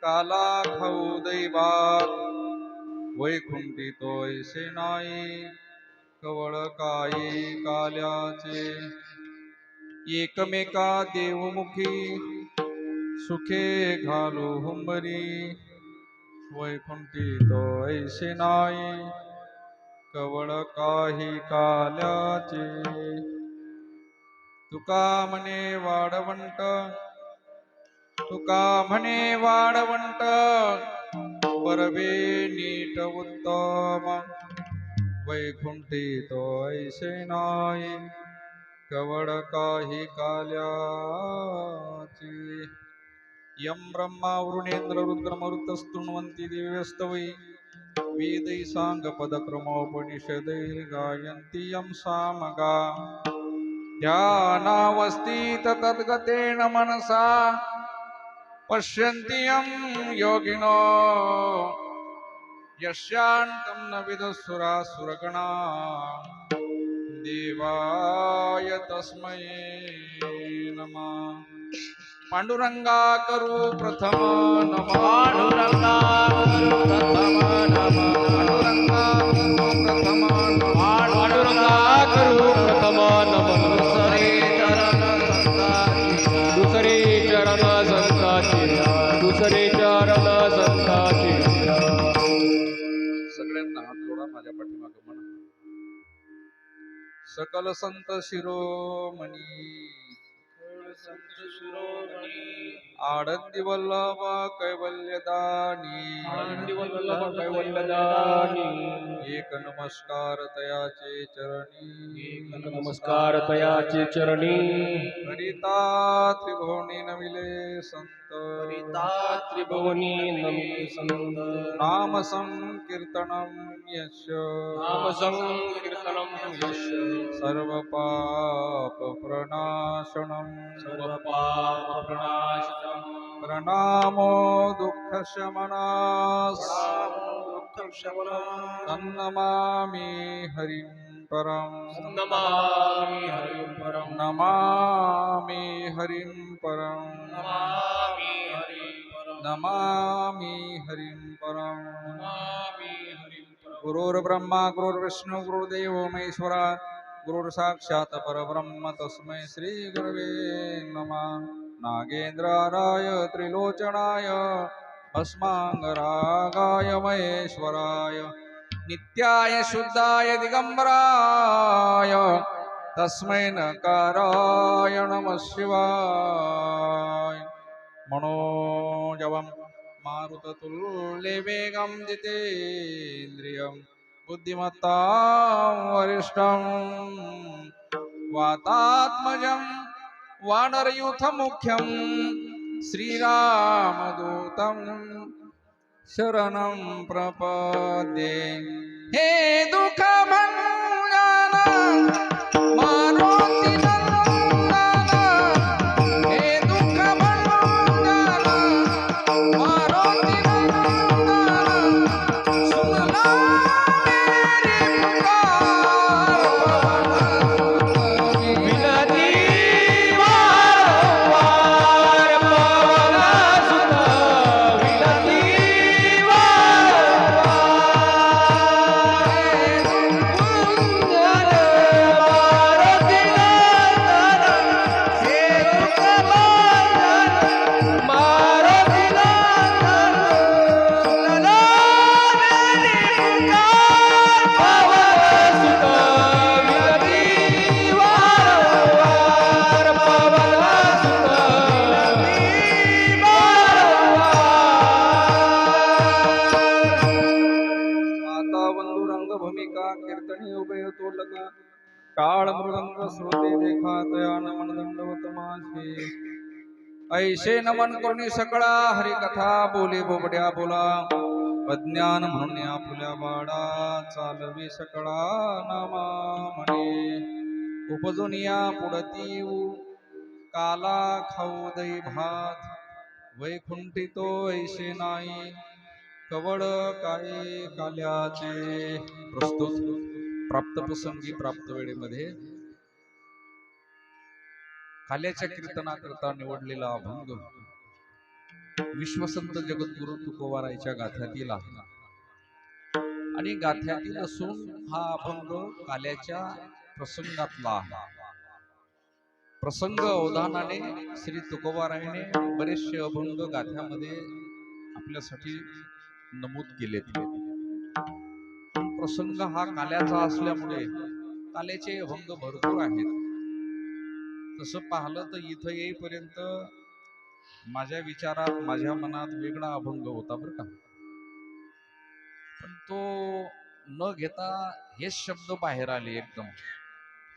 काला खाऊ दैवात वैकुंठी तोयसे नाही कवळ काही काल्याचे एकमेका देवमुखी सुखे घालू हुंबरी वैकुंठी तोयसे नाही कवळ काही काल्याचे तुका म्हणे वाढवंट तुका म्हणे वाढवंट बरवे नीट उत्तम वैकुंठी तोयसे नाही कवळ काही काल्याचे यम ब्रह्मा वरुणेंद्र रुद्र मरुतस्तुन्वन्ति दिव्यस्तवै वेदै साङ्गपदक्रमोपनिषदैर्गायन्ति यं सामगा ध्यानावस्थित तद्गतेन मनसा पश्यन्ति यं योगिनो यस्यान्तं न विदुसुरासुरगणा देवाय तस्मै नमः पांडुरंगा करू प्रथम नमः पांडुरंगा करू प्रथम नमः पांडुरंगा करू प्रथम नमः पांडुरंगा करू प्रथम नमः दुसरे चरण संताची दुसरे चरण संताची सगळ्यांना हात जोडा माझ्या पाठीमागे म्हणा सकल संत शिरोमणी आनंदी वल्लभ कैवल्यदानी एक नमस्कार तयाचे चरणी नमस्कार तयाचे चरणी हरिता त्रिभुवनी नमिले संत त्रिभुवनी नमिले संत नाम संकीर्तनम यश सर्व पाप प्रणाशनम प्रणामो दुःख शमनास तन्नमामि हरिं परम नमामि हरिं परम नमामि हरिं परम नमामि हरिं परम गुरुर्ब्रह्मा गुरुर्विष्णु गुरुर्देवो महेश्वरा गुरुर्साक्षात् परब्रह्म तस्मै श्री गुरवे नमः नागेन्द्राय त्रिलोचनाय भस्मांगरागाय महेश्वराय नित्याय शुद्धाय दिगंबराय तस्मै नकाराय नमः शिवाय मनोजवं मारुततुल्यवेगं जितेन्द्रियं बुद्धिमत्तां वरिष्ठं वातात्मजं वानरयूथमुख्यं श्रीरामदूतं शरणं प्रपद्ये। हे दुःखभञ्जन मारुती नंदन, हे दुःखभञ्जन मारुती नंदन, सुनला मेरी पुकार विनती वारंवार पवन सुत विनती आता बंधू रंग भूमिका कीर्तनी उभय तोलका काळ मृदंग श्रोते देखा तयान मन दंडवत माझे ऐशे नमन करुणी सकळा हरिकथा बोले बोबड्या बोला अज्ञान म्हणून या फुल्या बाळा चालवी सकळा नामा म्हणे उपजुनिया पुढती काला खाऊ दई भात वैकुंठी तो ऐशे नाही कवळ काय काल्याचे प्रस्तुत प्राप्त प्रसंगी प्राप्त वेळेमध्ये काल्याच्या कीर्तनाकरता निवडलेला अभंग विश्वसंत जगद्गुरु तुकोबारायच्या गाथ्यातील आहे आणि गाथ्यातील असून हा अभंग काल्याच्या प्रसंगातला आहे. प्रसंग अवधानाने श्री तुकोबारायने बरेचसे अभंग गाथ्यामध्ये आपल्यासाठी नमूद केलेत. प्रसंग हा काल्याचा असल्यामुळे काल्याचे अभंग भरपूर आहेत. तसं पाहिलं तर इथं येईपर्यंत माझ्या विचारात माझ्या मनात वेगळा अभंग होता बरं का, पण तो न घेता हेच शब्द बाहेर आले एकदम.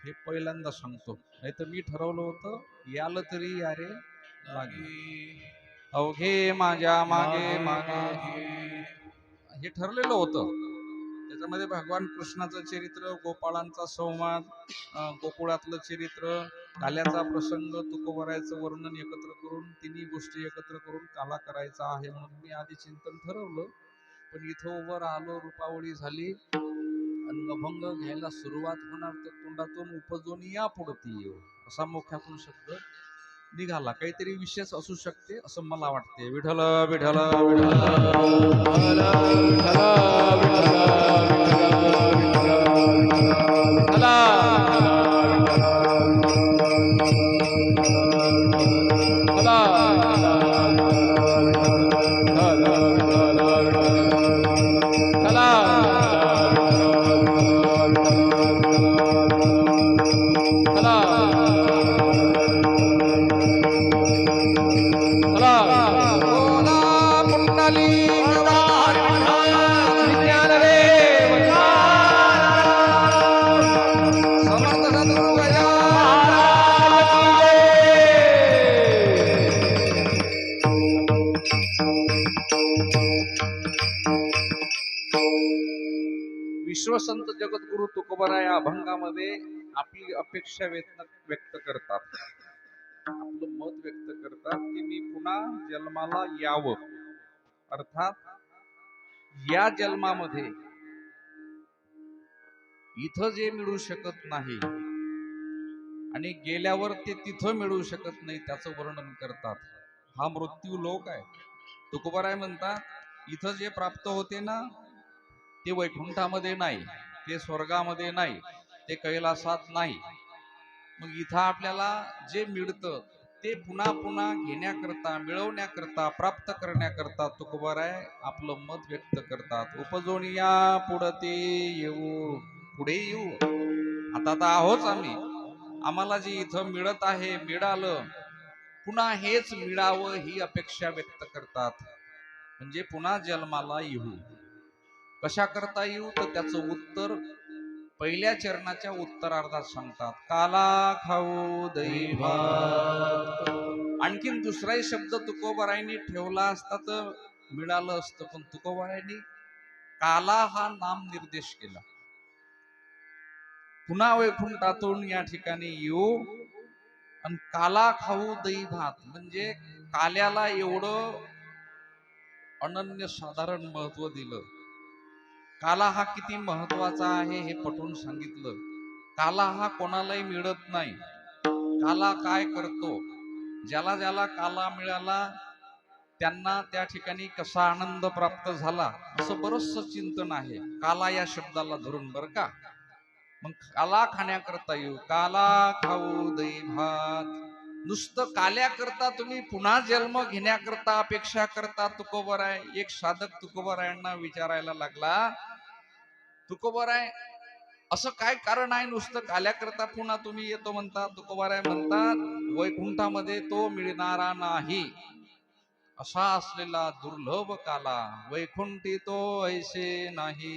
हे पहिल्यांदा सांगतो, नाही तर मी ठरवलं होतं याल तरी यारे लागे अवघे माझ्या मागे मागे हे ठरलेलं होतं. त्याच्यामध्ये भगवान कृष्णाचं चरित्र, गोपाळांचा संवाद, गोकुळातलं चरित्र, काल्याचा प्रसंग, तुकोबारायचं वर्णन एकत्र करून तिन्ही गोष्टी एकत्र करून काला करायचा आहे म्हणून मी आधी चिंतन ठरवलं. पण इथं उभं राहिलो, रूपावळी झाली आणि अभंग घ्यायला सुरुवात होणार तर तोंडातून उपजून या पुढती असा मोठ्यातून शब्द निघाला. काहीतरी विशेष असू शकते असं मला वाटते. विठ्ठल विठ्ठल विश्वसंत जगद्गुरु तुकोबारा या अभंगामध्ये आपली अपेक्षा व्यक्त करतात, आपलं मत व्यक्त करतात की मी पुन्हा जन्माला यावं. अर्थात या जन्मामध्ये इथं जे मिळू शकत नाही आणि गेल्यावर ते तिथं मिळू शकत नाही त्याचं वर्णन करतात. हा मृत्यू लोक आहे. तुकोबाराय म्हणतात इथं जे प्राप्त होते ना ते वैकुंठामध्ये नाही, ते स्वर्गामध्ये नाही, ते कैलासात नाही. मग इथं आपल्याला जे मिळतं ते पुन्हा पुन्हा घेण्याकरता, मिळवण्याकरता, प्राप्त करण्याकरता तुकोबाराय आपलं मत व्यक्त करतात. उपजून या पुढते येऊ, पुढे येऊ. आता तर आहोच आम्ही, आम्हाला जे इथं मिळत आहे मिळालं, पुन्हा हेच मिळावं ही अपेक्षा व्यक्त करतात. म्हणजे पुन्हा जन्माला येऊ. कशा करता येऊ तर त्याचं उत्तर पहिल्या चरणाच्या उत्तरार्धात सांगतात. काला खाऊ दही भात. आणखीन दुसराही शब्द तुकोबारायांनी ठेवला असता तर मिळालं असतं, पण तुकोबारायांनी काला हा नाम निर्देश केला. पुन्हा वैकुंठातून या ठिकाणी येऊ आणि काला खाऊ दही भात म्हणजे काल्याला एवढं अनन्य साधारण महत्व दिलं. काला हा किती महत्वाचा आहे हे पटवून सांगितलं. काला हा कोणालाही मिळत नाही. काला काय करतो, ज्याला ज्याला काला मिळाला त्यांना त्या ठिकाणी कसा आनंद प्राप्त झाला असं बरंचसं चिंतन आहे काला या शब्दाला धरून, बर का. मग काला खाण्याकरता येऊ. काला खाऊ दही भात. नुसतं काल्याकरता तुम्ही पुन्हा जन्म घेण्याकरता अपेक्षा करता तुकोबराय. एक साधक तुकोबरायांना विचारायला लागला, तुकोबराय असं काय कारण आहे नुसतं काल्याकरता पुन्हा तुम्ही येतो म्हणता. तुकोबराय म्हणतात, वैकुंठामध्ये तो मिळणारा नाही असा असलेला दुर्लभ काला वैकुंठी तो ऐसे नाही.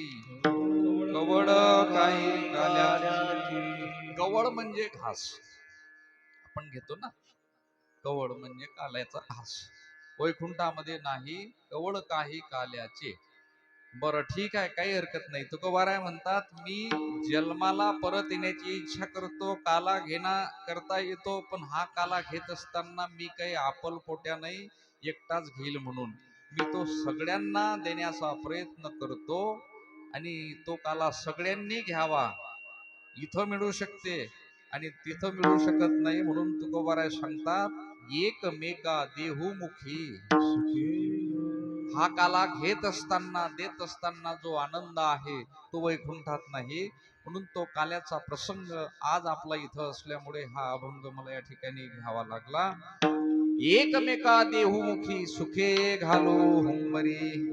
कवड काही काल्याची. कवड म्हणजे घास आपण घेतो ना, कवड म्हणजे काल्याचा घास. वैकुंठामध्ये नाही कवड काही काल्याचे. बरं ठीक आहे, काही हरकत नाही. तुकोबाराय म्हणतात, मी जन्माला परत येण्याची इच्छा करतो, काला घेणा करता येतो, पण हा काला घेत असताना मी काही आपलपोट्या नाही एकटाच घेईल म्हणून मी तो सगळ्यांना देण्याचा प्रयत्न करतो आणि तो काला सगळ्यांनी घ्यावा. इथं मिळू शकते आणि तिथं मिळू शकत नाही म्हणून तुकोबाराय सांगतात, एकमेका देहुमुखी हा काला घेत असताना देत असताना जो आनंद आहे तो वैकुंठात नाही. म्हणून तो काल्याचा प्रसंग आज आपला इथं असल्यामुळे हा अभंग मला या ठिकाणी घ्यावा लागला. एकमेका देहुमुखी सुखे घालो हुंबरी.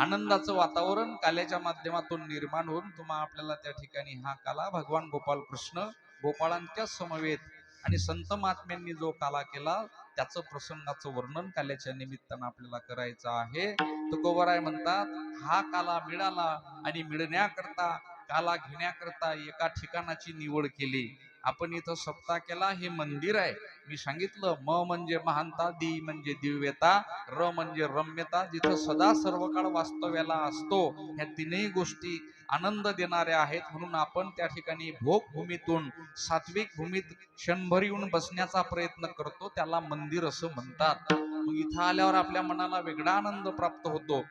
आनंदाचं वातावरण काल्याच्या माध्यमातून निर्माण होऊन तुम्हा आपल्याला त्या ठिकाणी हा काला भगवान गोपाल कृष्ण गोपाळांच्या समवेत आणि संत महात्म्यांनी जो काला केला त्याचं प्रसंगाचं वर्णन काल्याच्या निमित्तानं आपल्याला करायचं आहे. तुकोबाराय म्हणतात, हा काला मिळाला आणि मिळण्याकरता काला घेण्याकरता एका ठिकाणाची निवड केली. आपण इथं सप्ताह केला, हे मंदिर आहे. मी सांगितलं, म म्हणजे महानता, दी म्हणजे दिव्यता, र म्हणजे रम्यता, जिथं सदा सर्व काळ वास्तव्याला असतो. ह्या तीनही गोष्टी आनंद देणाऱ्या आहेत. म्हणून आपण त्या ठिकाणी भोगभूमीतून सात्विक भूमीत क्षणभर येऊन बसण्याचा प्रयत्न करतो, त्याला मंदिर असं म्हणतात. मग इथं आल्यावर आपल्या मनाला वेगळा आनंद प्राप्त होतो.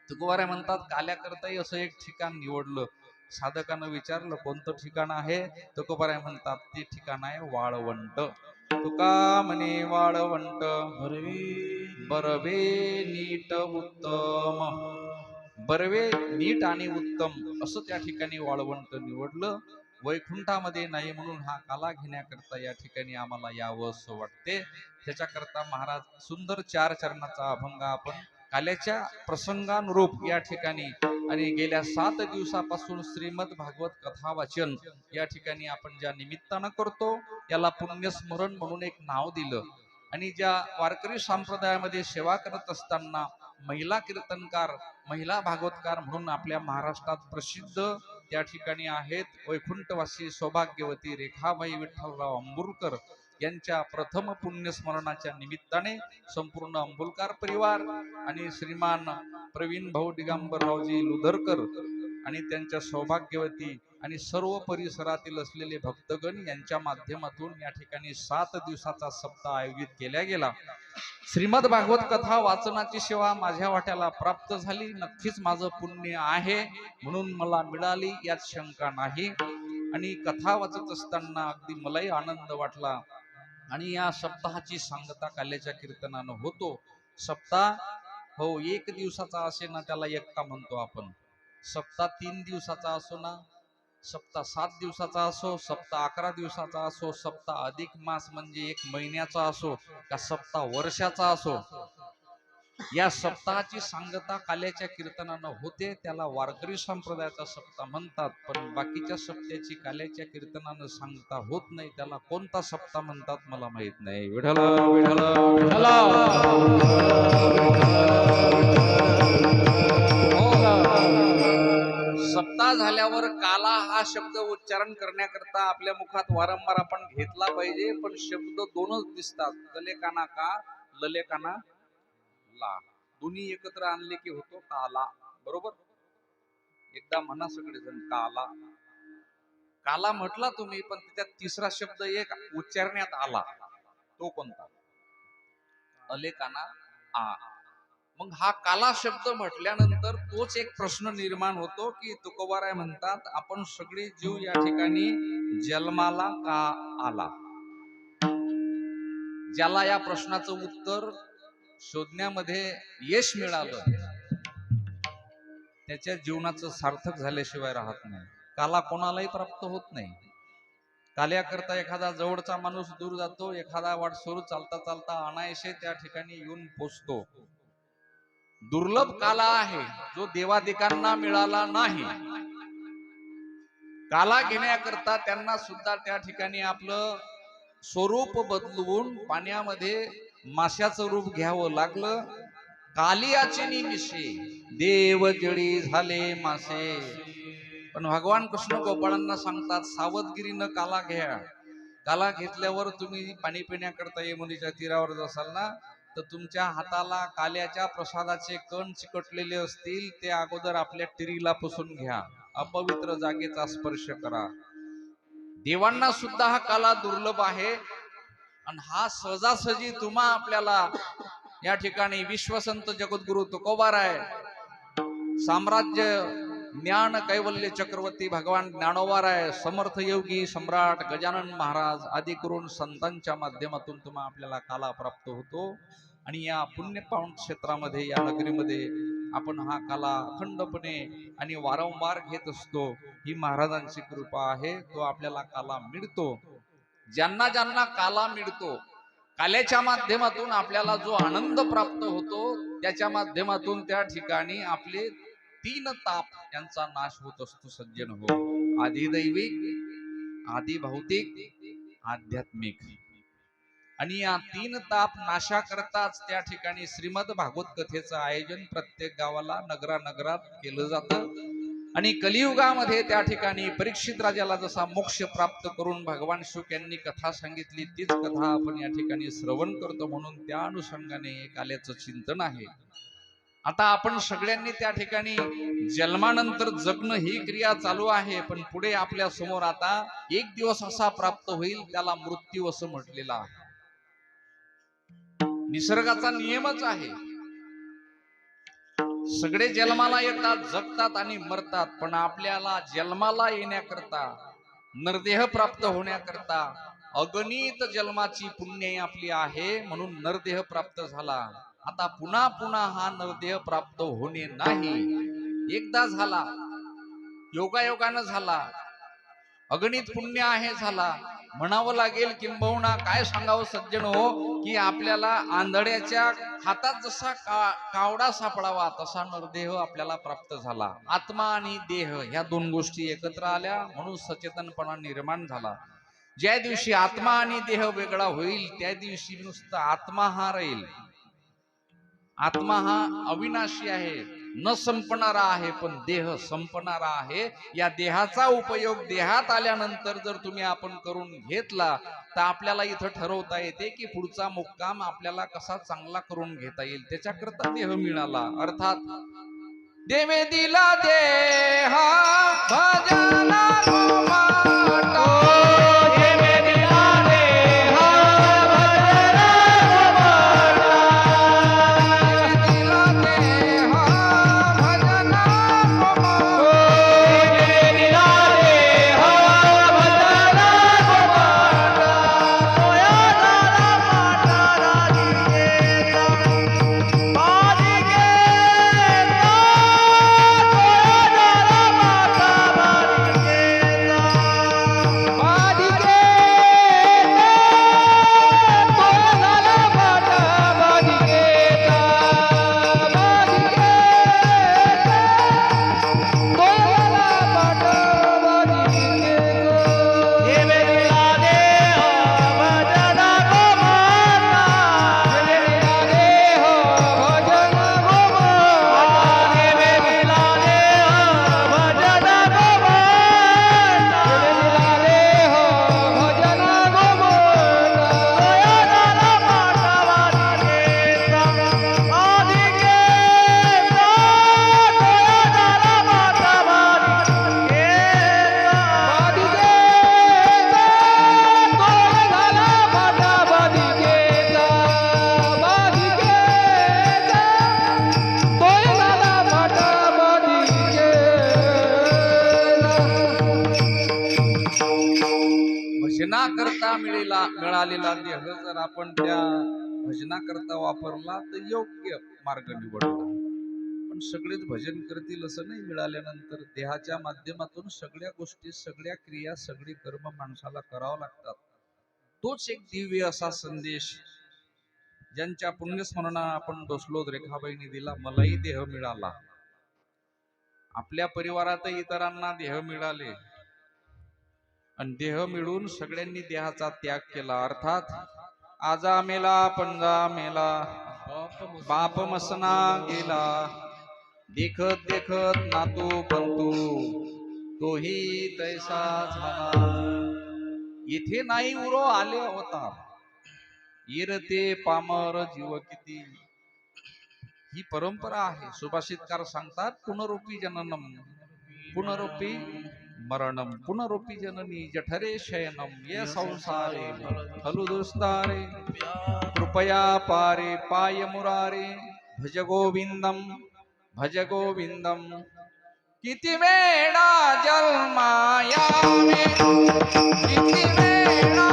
तुकोबाराय म्हणतात, काल्याकरताही असं एक ठिकाण निवडलं. साधकानं विचारलं, कोणतं ठिकाण आहे? तुकोबाराय म्हणतात, ते ठिकाण आहे वाळवंट. तुका म्हणे वाळवंट बरवे नीट उत्तम. बरवे नीट आणि उत्तम असं त्या ठिकाणी वाळवंट निवडलं. वैकुंठामध्ये नाही म्हणून हा काला घेण्याकरता या ठिकाणी आम्हाला यावं असं वाटते. त्याच्याकरता महाराज सुंदर 4 चरणाचा अभंग आपण काल्याच्या प्रसंगानुरूप या ठिकाणी आणि गेल्या 7 दिवसापासून श्रीमद भागवत कथा वाचन या ठिकाणी आपण ज्या निमित्तानं करतो याला पुण्यस्मरण म्हणून एक नाव दिलं. आणि ज्या वारकरी संप्रदायामध्ये सेवा करत असताना महिला कीर्तनकार, महिला भागवतकार म्हणून आपल्या महाराष्ट्रात प्रसिद्ध त्या ठिकाणी आहेत. वैकुंठवासी सौभाग्यवती रेखाबाई विठ्ठलराव अंबुरकर यांच्या प्रथम पुण्यस्मरणाच्या निमित्ताने संपूर्ण अंबुलकार परिवार आणि श्रीमान प्रवीण भाऊ दिगंबररावजी लुधरकर आणि त्यांच्या सौभाग्यवती आणि सर्व परिसरातील असलेले भक्तगण यांच्या माध्यमातून या ठिकाणी 7 दिवसाचा सप्ताह आयोजित केला गेला. श्रीमद भागवत कथा वाचनाची सेवा माझ्या वाट्याला प्राप्त झाली. नक्कीच माझं पुण्य आहे म्हणून मला मिळाली यात शंका नाही. आणि कथा वाचत असताना अगदी मलाही आनंद वाटला. आणि या सप्ताहाची सांगता काल्याच्या कीर्तनानं होतो. सप्ताह हो 1 दिवसाचा असे ना त्याला एकटा म्हणतो आपण. सप्ताह 3 दिवसाचा असो ना, सप्ताह 7 दिवसाचा असो, सप्ताह 11 दिवसाचा असो, सप्ताह अधिक मास म्हणजे 1 महिन्याचा असो, का सप्ताह वर्षाचा असो, या सप्ताहाची सांगता काल्याच्या कीर्तनानं होते, त्याला वारकरी संप्रदायाचा सप्ताह म्हणतात. पण बाकीच्या सप्त्याची काल्याच्या कीर्तनानं सांगता होत नाही, त्याला कोणता सप्ताह म्हणतात मला माहित नाही. विठ्ठल विठ्ठल विठ्ठल. सप्ताह झाल्यावर काला हा शब्द उच्चारण करण्याकरता आपल्या मुखात वारंवार आपण घेतला पाहिजे. पण शब्द दोनच दिसतात, ललेकाना का, ललेकाना ला. दोन्ही एकत्र आणले की होतो काला. बरोबर? एकदा म्हणा सगळेजण काला. काला म्हटला तुम्ही, पण त्याच्यात तिसरा शब्द एक उच्चारण्यात आला, तो कोणता? अलेकाना आ. मग हा काला शब्द म्हटल्यानंतर तोच एक प्रश्न निर्माण होतो की तुकोबाराय म्हणतात, आपण सगळे जीव या ठिकाणी जन्माला का आला? ज्याला या प्रश्नाचं उत्तर शोधण्यामध्ये यश मिळालं, त्याच्या जीवनाचं सार्थक झाल्याशिवाय राहत नाही. काला कोणालाही प्राप्त होत नाही. काल्याकरता एखादा जवळचा माणूस दूर जातो, एखादा वाटसरू चालता चालता अनायसे त्या ठिकाणी येऊन पोचतो. दुर्लभ काला आहे जो देवादिकांना मिळाला नाही. काला घेण्याकरता त्यांना सुद्धा त्या ठिकाणी आपलं स्वरूप बदलवून पाण्यामध्ये माशाचं रूप घ्यावं लागलं. कालियाचे निमिषे देव जडी झाले मासे. पण भगवान कृष्ण गोपाळांना सांगतात, सावधगिरीनं काला घ्या. काला घेतल्यावर तुम्ही पाणी पिण्याकरता यमुनेच्या तीरावर जासाल ना, तर तुमच्या हाताला काल्याच्या प्रसादाचे कण चिकटलेले असतील, ते अगोदर आपल्या टिरीला पुसून घ्या. अपवित्र जागेचा स्पर्श करा. देवांना सुद्धा हा काला दुर्लभ आहे. आणि हा सहजासहजी तुम्हा आपल्याला या ठिकाणी विश्वसंत जगद्गुरु तुकोबाराय, साम्राज्य ज्ञान कैवल्य चक्रवर्ती भगवान ज्ञानोबाराय, समर्थ योगी सम्राट गजानन महाराज आदी करून संतांच्या माध्यमातून तुम्हा आपल्याला काला प्राप्त होतो. आणि या पुण्य पावन क्षेत्रामध्ये, या नगरीमध्ये आपण हा काला अखंडपणे आणि वारंवार घेत असतो. ही महाराजांची कृपा आहे. तो आपल्याला काला मिळतो. ज्यांना ज्यांना काला मिळतो, काल्याच्या माध्यमातून आपल्याला जो आनंद प्राप्त होतो, त्याच्या माध्यमातून त्या ठिकाणी आपले 3 ताप यांचा नाश होत असतो. सज्जन हो, आधिदैविक, आधी भौतिक, आध्यात्मिक. आणि या 3 ताप नाशाकरताच त्या ठिकाणी श्रीमद भागवत कथेचं आयोजन प्रत्येक गावाला, नगरात केलं जातं. आणि कलियुगामध्ये त्या ठिकाणी परीक्षित राजाला जसा मोक्ष प्राप्त करून भगवान शुक यांनी कथा सांगितली, तीच कथा आपण या ठिकाणी श्रवण करतो. म्हणून त्या अनुषंगाने काल्याचं चिंतन आहे. आता आपण सगळ्यांनी त्या ठिकाणी जन्मानंतर जगणं ही क्रिया चालू आहे. पण पुढे आपल्या समोर आता एक दिवस असा प्राप्त होईल, त्याला मृत्यू असं म्हटलेलं आहे. निसर्गाचा नियमच आहे. सगळे जन्माला येतात, जगतात आणि मरतात. पण आपल्याला जन्माला येण्याकरता, नरदेह प्राप्त होण्याकरता अगणित जन्माची पुण्य आपली आहे. म्हणून नरदेह प्राप्त झाला. आता पुन्हा पुन्हा हा नरदेह प्राप्त होणे नाही. एकदा झाला, योगायोगानं झाला, अगणित पुण्य आहे, झाला. म्हणावं लागेल किंबहुना काय सांगावं सज्जन हो, की आपल्याला आंधळ्याच्या हातात जसा कावडा सापडावा, तसा नरदेह आपल्याला प्राप्त झाला. आत्मा आणि देह ह्या 2 गोष्टी एकत्र आल्या, म्हणून सचेतनपणा निर्माण झाला. ज्या दिवशी आत्मा आणि देह वेगळा होईल, त्या दिवशी नुसता आत्मा हा राहील. आत्मा हा अविनाशी आहे, न संपणारा आहे, पण देह संपणारा आहे. या देहाचा उपयोग देहात आल्यानंतर जर तुम्ही आपण करून घेतला, तर आपल्याला इथं ठरवता येते की पुढचा मुक्काम आपल्याला कसा चांगला करून घेता येईल. त्याच्याकरता देह मिळाला. अर्थात देवे दिला देहा भजना गोमाता. देवे दिला देहा मिळालेला देह जर आपण त्या भजनाकरता वापरला तर योग्य मार्ग निवडला. पण सगळेच भजन करतील असं नाही. मिळाल्यानंतर देहाच्या माध्यमातून सगळ्या गोष्टी, सगळ्या क्रिया, सगळी कर्म माणसाला करावं लागतात. तोच एक दिव्य असा संदेश ज्यांच्या पुण्यस्मरणा आपण बसलो, रेखाबाईंनी दिला. मलाही देह मिळाला, आपल्या परिवारात इतरांना देह मिळाले, आणि देह मिळून सगळ्यांनी देहाचा त्याग केला. अर्थात आजा मेला, पंजा मेला, बाप मसना गेला, देखत देखत नातू पंतू तोही तैसा झाला. इथे नाही उरो आले होता, येरते पामर जीव किती. ही परंपरा आहे. सुभाषितकार सांगतात, पुनरुपी जननम पुनरुपी मरणम पुनरुपी जननी जठरे शयनम ये संसारे खलु दुस्तारे कृपया पारे पाय मुरारे भज गोविंदम भज गोविंदम. किती वेळा जन्माया किती वेळा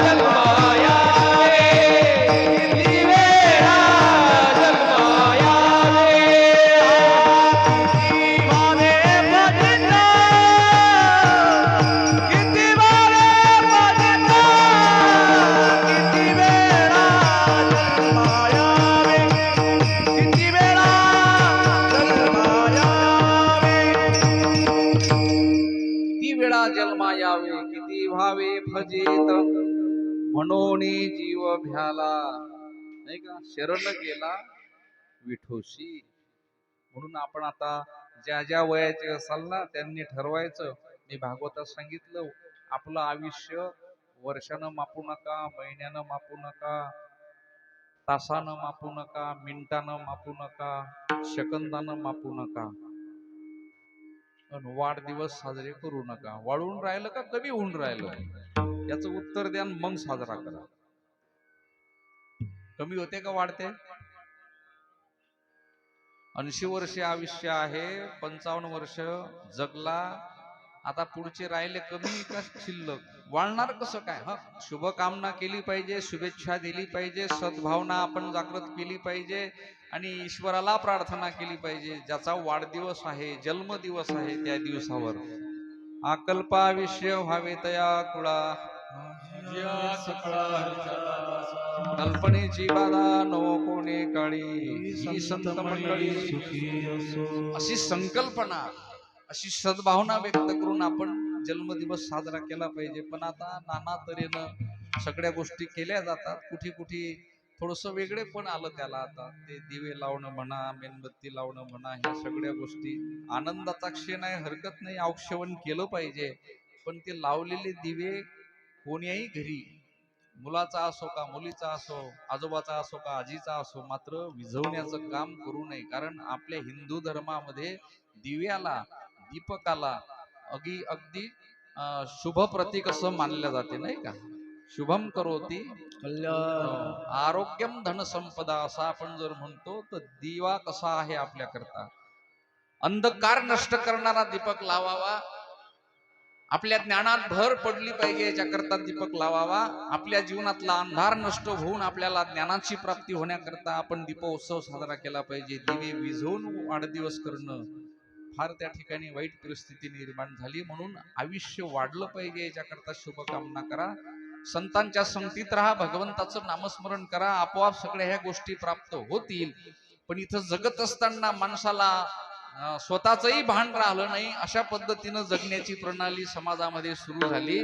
जन्माया किती वेळा जन्माया किती वेळा जन्माया किती वारे भजता किती वारे भजता किती वेळा जन्माया किती वेळा जन्माया किती वेळा जन्मा यावे किती भावे फजित म्हणून जीव भ्याला. नाही का, शरण गेला विठोशी. म्हणून आपण आता ज्या ज्या वयाचे असाल ना, त्यांनी ठरवायचं. मी भागवतात सांगितलं, आपलं आयुष्य वर्षानं मापू नका, महिन्यानं मापू नका, तासानं मापू नका, मिनिटानं मापू नका, सेकंदानं मापू नका. वाढदिवस साजरे करू नका. वाढून राहिलं का कमी होऊन राहिलं याचं उत्तर द्या, मग साजरा करा. कमी होते का वाढते? 80 वर्षे आयुष्य आहे, 55 वर्ष जगला, आता पुढचे राहिले कमी का शिल्लक? वाढणार कसं काय? शुभकामना केली पाहिजे, शुभेच्छा दिली पाहिजे, सद्भावना आपण जागृत केली पाहिजे, आणि ईश्वराला प्रार्थना केली पाहिजे. ज्याचा वाढदिवस आहे, जन्मदिवस आहे, त्या दिवसावर आकल्पाविष्य व्हावे तया कुळा कल्पनेची बाधा नो कोणे काळी ही संत मंडळी अशी संकल्पना, अशी सद्भावना व्यक्त करून आपण जन्मदिवस साजरा केला पाहिजे. पण आता नाना तऱ्हेनं सगळ्या गोष्टी केल्या जातात. कुठे कुठे थोडस वेगळे पण आलं त्याला. आता ते दिवे लावणं म्हणा, मेणबत्ती लावणं म्हणा, ह्या सगळ्या गोष्टी आनंदाचा क्षण आहे, हरकत नाही, औक्षवण केलं पाहिजे. पण ते लावलेले दिवे कोण्याही घरी, मुलाचा असो का मुलीचा असो, आजोबाचा असो का आजीचा असो, मात्र विझवण्याचं काम करू नये. कारण आपल्या हिंदू धर्मामध्ये दिव्याला, दीपकाला अगदी शुभ प्रतीक असं मानलं जाते, नाही का? शुभम करोती आरोग्यम धन संपदा असं आपण जर म्हणतो, तर दिवा कसा आहे आपल्याकरता? अंधकार नष्ट करणारा दीपक लावावा. आपल्या ज्ञानात भर पडली पाहिजे याच्याकरता दीपक लावावा. आपल्या जीवनातला अंधार नष्ट होऊन आपल्याला ज्ञानाची प्राप्ती होण्याकरता आपण दीपोत्सव साजरा केला पाहिजे. दिवे विझवून वाढदिवस करणं फार त्या ठिकाणी वाईट परिस्थिती निर्माण झाली. म्हणून आयुष्य वाढलं पाहिजे याच्याकरता शुभकामना करा, संतांच्या संगतीत राहा, भगवंताचं नामस्मरण करा, आपोआप सगळ्या ह्या गोष्टी प्राप्त होतील. पण इथं जगत असताना माणसाला स्वतःचंही भान राहिलं नाही, अशा पद्धतीनं जगण्याची प्रणाली समाजामध्ये सुरू झाली.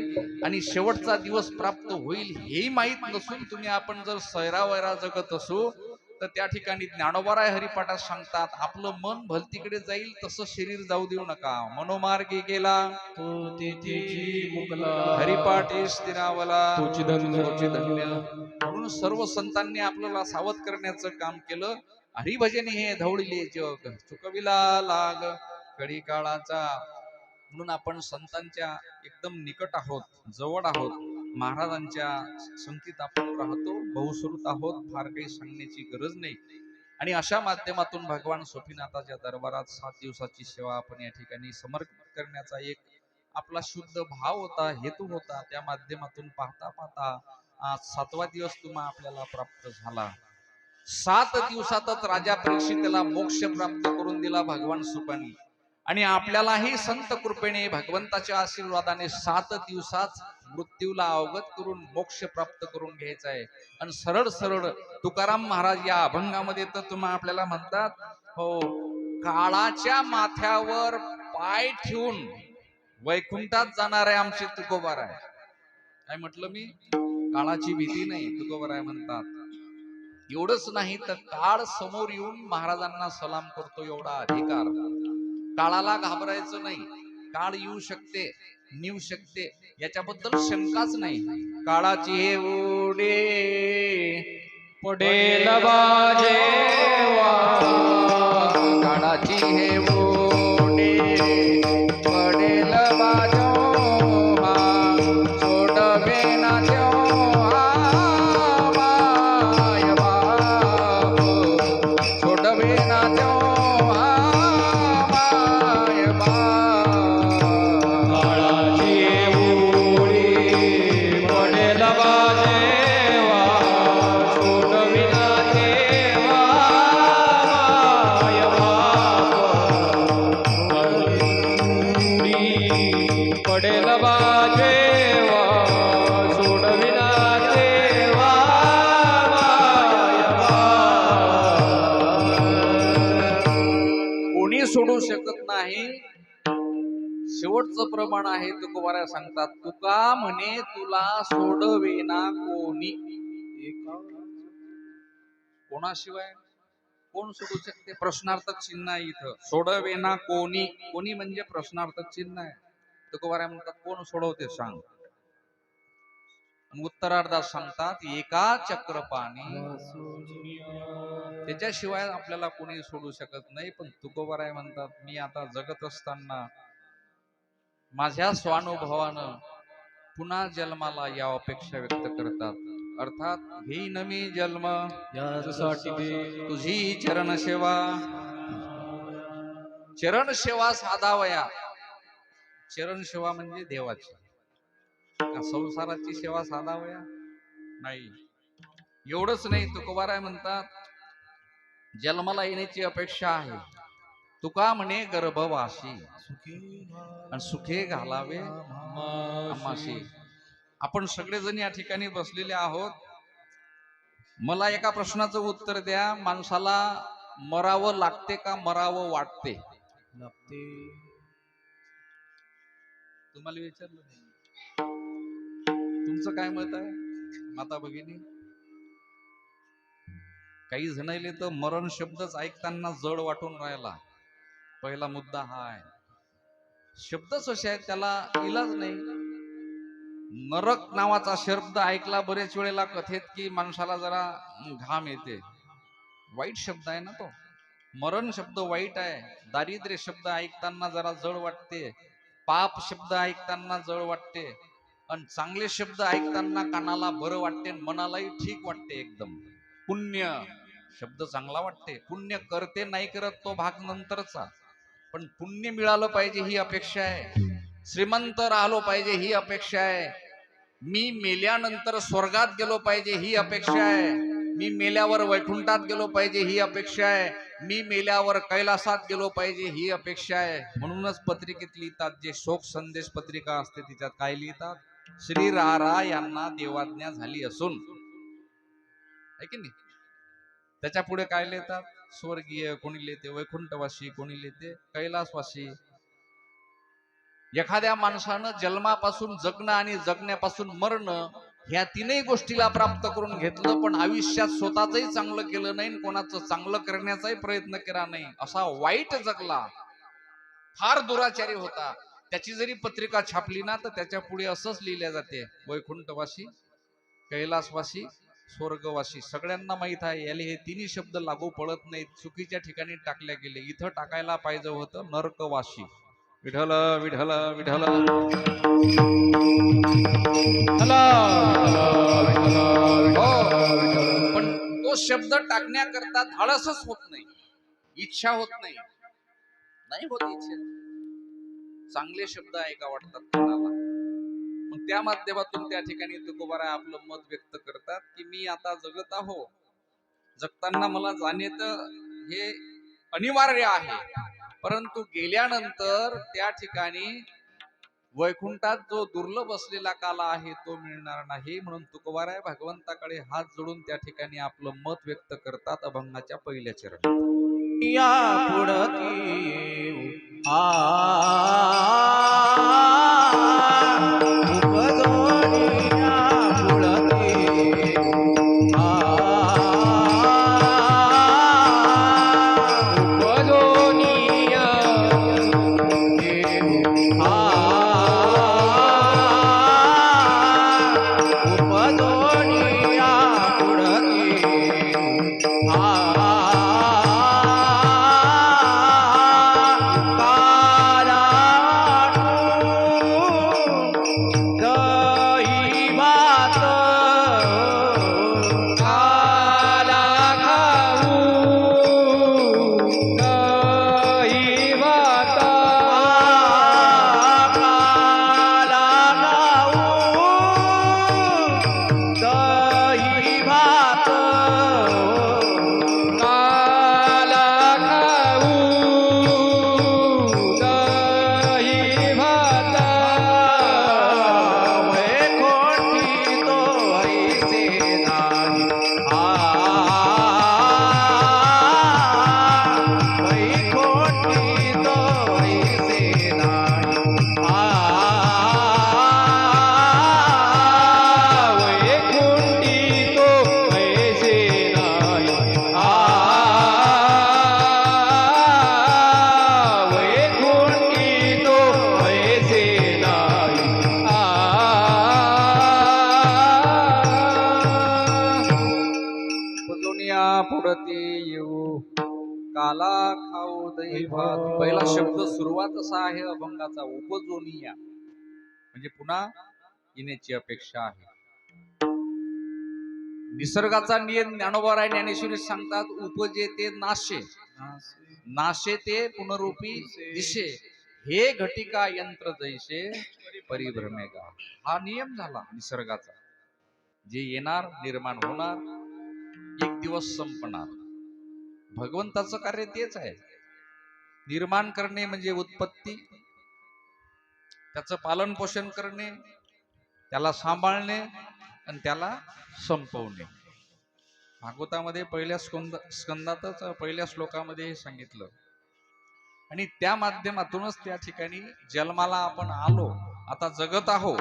आणि शेवटचा दिवस प्राप्त होईल हेही माहीत नसून तुम्ही आपण जर सैरावैरा जगत असू, तर त्या ठिकाणी ज्ञानोबाराय हरिपाठात सांगतात, आपलं मन भलतीकडे जाईल तसं शरीर जाऊ देऊ नका. मनोमार्गी गेला तो तेथीची मुकला हरिपाठी स्थिरावला तोची धन्य. म्हणून सर्व संतांनी आपल्याला सावध करण्याचं काम केलं. हरिभजनी हे धवळिले जग चुकविला लाग कडी काळाचा. म्हणून आपण संतांच्या एकदम निकट आहोत, जवळ आहोत, महाराजांच्या संगतीत आपण राहतो, बहुश्रुत आहोत, फार काही सांगण्याची गरज नाही. आणि अशा माध्यमातून भगवान सोपीनाथाच्या दरबारात 7 दिवसाची सेवा आपण या ठिकाणी समर्पित करण्याचा एक आपला शुद्ध भाव होता, हेतू होता. त्या माध्यमातून पाहता पाहता आज 7वा दिवस तुम्हा आपल्याला प्राप्त झाला. 7 दिवसातच राजा परीक्षितला मोक्ष प्राप्त करून दिला भगवान सुपानी. आणि आपल्यालाही संत कृपेने भगवंताच्या आशीर्वादाने 7 दिवसात मृत्यूला अवगत करून मोक्ष प्राप्त करून घ्यायचा आहे. आणि सरळ सरळ तुकाराम महाराज या अभंगामध्ये तर तुम्हा आपल्याला म्हणतात, हो, काळाच्या माथ्यावर पाय ठेवून वैकुंठात जाणार आहे आमचे तुकोबाराय. काय म्हटलं मी? काळाची भीती नाही, तुकोबाराय म्हणतात. एवढंच नाही तर काळ समोर येऊन महाराजांना सलाम करतो एवढा अधिकार. काळाला घाबरायचं नाही. काळ येऊ शकते, निऊ शकते, याच्याबद्दल शंकाच नाही. काळाची हे ओढे पडेल बाजेवा, काळाची हे ओढे पडेल बाजोहा, सोडवे ना जेव्हा माय बाप, सोडवे ना जेव्हा माय बाप. काळाची ओढी पडेल बाजेवा, सोडविना देवा माय बाप. ओढी पडेल बाजेवा, सोडविना देवा माय बाप. कोणी सोडू शकत नाही. शेवटचं प्रमाण आहे तुकोबारा सांगतात, तुका म्हणे तुला सोडवेना कोणी. कोणाशिवाय कोण सोडू शकते? प्रश्नार्थक चिन्ह आहे इथं. सोडवेना कोणी, कोणी म्हणजे प्रश्नार्थक चिन्ह आहे. तुकोबारा म्हणतात, कोण सोडवते सांग. उत्तरार्धात सांगतात, एका चक्रपाणी, त्याच्याशिवाय आपल्याला कोणी सोडू शकत नाही. पण तुकोबाराय म्हणतात, मी आता जगत असताना माझ्या स्वानुभवानं पुन्हा जन्माला या अपेक्षा व्यक्त करतात. अर्थात घेईन मी जन्म यासाठी दे तुझी चरण सेवा. चरण सेवा साधावया. चरण सेवा म्हणजे देवाची. का संसाराची सेवा साधावया? नाही. एवढंच नाही, तुकोबाराय म्हणतात, जन्माला येण्याची अपेक्षा आहे. तुका म्हणे गर्भवासी आणि सुखे घालावे आम्हाशी. आपण सगळेजण या ठिकाणी बसलेले आहोत. मला एका प्रश्नाचं उत्तर द्या. माणसाला मरावं लागते का मरावं वाटते? लागते. तुम्हाला विचारलं नाही. तुमचं काय मत आहे माता भगिनी? काही जणायले तर मरण शब्दच ऐकताना जड वाटून राहिला. पहिला मुद्दा हा आहे. शब्दच असे आहेत, त्याला इलाज नाही. नरक नावाचा शब्द ऐकला बरेच वेळेला कथेत की माणसाला जरा घाम येते. वाईट शब्द आहे ना तो. मरण शब्द वाईट आहे. दारिद्र्य शब्द ऐकताना जरा जड वाटते. पाप शब्द ऐकताना जड वाटते. आणि चांगले शब्द ऐकताना कानाला बरं वाटते, मनालाही ठीक वाटते एकदम. पुण्य शब्द चांगला वाटते. पुण्य करते नाही करत तो भाग नंतरचा, पण पुण्य मिळालं पाहिजे ही अपेक्षा आहे. श्रीमंत राहिलो पाहिजे ही अपेक्षा आहे. मी मेल्यानंतर स्वर्गात गेलो पाहिजे ही अपेक्षा आहे. मी मेल्यावर वैकुंठात गेलो पाहिजे ही अपेक्षा आहे. मी मेल्यावर कैलासात गेलो पाहिजे ही अपेक्षा आहे. म्हणूनच पत्रिकेत लिहितात, जे शोक संदेश पत्रिका असते तिच्यात काय लिहितात? श्री रारा यांना देवाज्ञा झाली असून, आहे की नाही? त्याच्या पुढे काय लिहितात? स्वर्गीय कोणी लिहिते वैकुंठवासी, कोणी लिहिते कैलासवासी. एखाद्या माणसानं जन्मापासून जगणं आणि जगण्यापासून मरणं ह्या तीनही गोष्टीला प्राप्त करून घेतलं, पण आयुष्यात स्वतःचंही चांगलं केलं नाही, कोणाचं चांगलं करण्याचाही प्रयत्न केला नाही, असा वाईट जगला, फार दुराचारी होता. त्याची जरी पत्रिका छापली ना तर त्याच्या पुढे असंच लिहिल्या जाते, वैकुंठवासी, कैलासवासी, स्वर्गवासी. सगळ्यांना माहित आहे याले हे तिन्ही शब्द लागू पडत नाहीत, चुकीच्या ठिकाणी टाकल्या गेले. इथं टाकायला पाहिजे होतं नरकवासी. विठ्ठल विठ्ठल विठ्ठल. हो, पण तो तो शब्द टाकण्याकरता धाडसच होत नाही, इच्छा होत नाही, नाही होत इच्छा. चांगले शब्द ऐका वाटतात कोणाला, मग त्या माध्यमातून त्या ठिकाणी तुकोबाराय आपलं मत व्यक्त करतात की मी आता जगत आहो, जगताना मला जाणीत हे अनिवार्य आहे, परंतु गेल्यानंतर त्या ठिकाणी वैकुंठात जो दुर्लभ असलेला काला आहे तो मिळणार नाही. म्हणून तुकोबाराय भगवंताकडे हात जोडून त्या ठिकाणी आपलं मत व्यक्त करतात अभंगाच्या पहिल्या चरणात. या पुढती येऊ उपजोनिया पुढती येऊ उपजोनिया येऊ उपजोनिया पुढती येऊ पुढते येऊ काला खाऊ दही भात. पहिला शब्द सुरुवात असा आहे अभंगाचा, उपजोनिया, म्हणजे पुन्हा येण्याची अपेक्षा आहे. निसर्गाचा नियम ज्ञानोबा ज्ञानेश्वरी सांगतात, उपजे ते नाशे, नाशे ते पुनरुपी दिशे, हे घटिका यंत्र जैसे परिभ्रमेगा. हा नियम झाला निसर्गाचा, जे येणार निर्माण होणार, एक दिवस संपणार. भगवंताचं कार्य तेच आहे, निर्माण करणे म्हणजे उत्पत्ती, त्याचं पालन पोषण करणे, त्याला सांभाळणे आणि त्याला संपवणे. भागवतामध्ये पहिल्या स्कंदातच पहिल्या श्लोकामध्ये हे सांगितलं. आणि त्या माध्यमातूनच त्या ठिकाणी जन्माला आपण आलो, आता जगत आहो.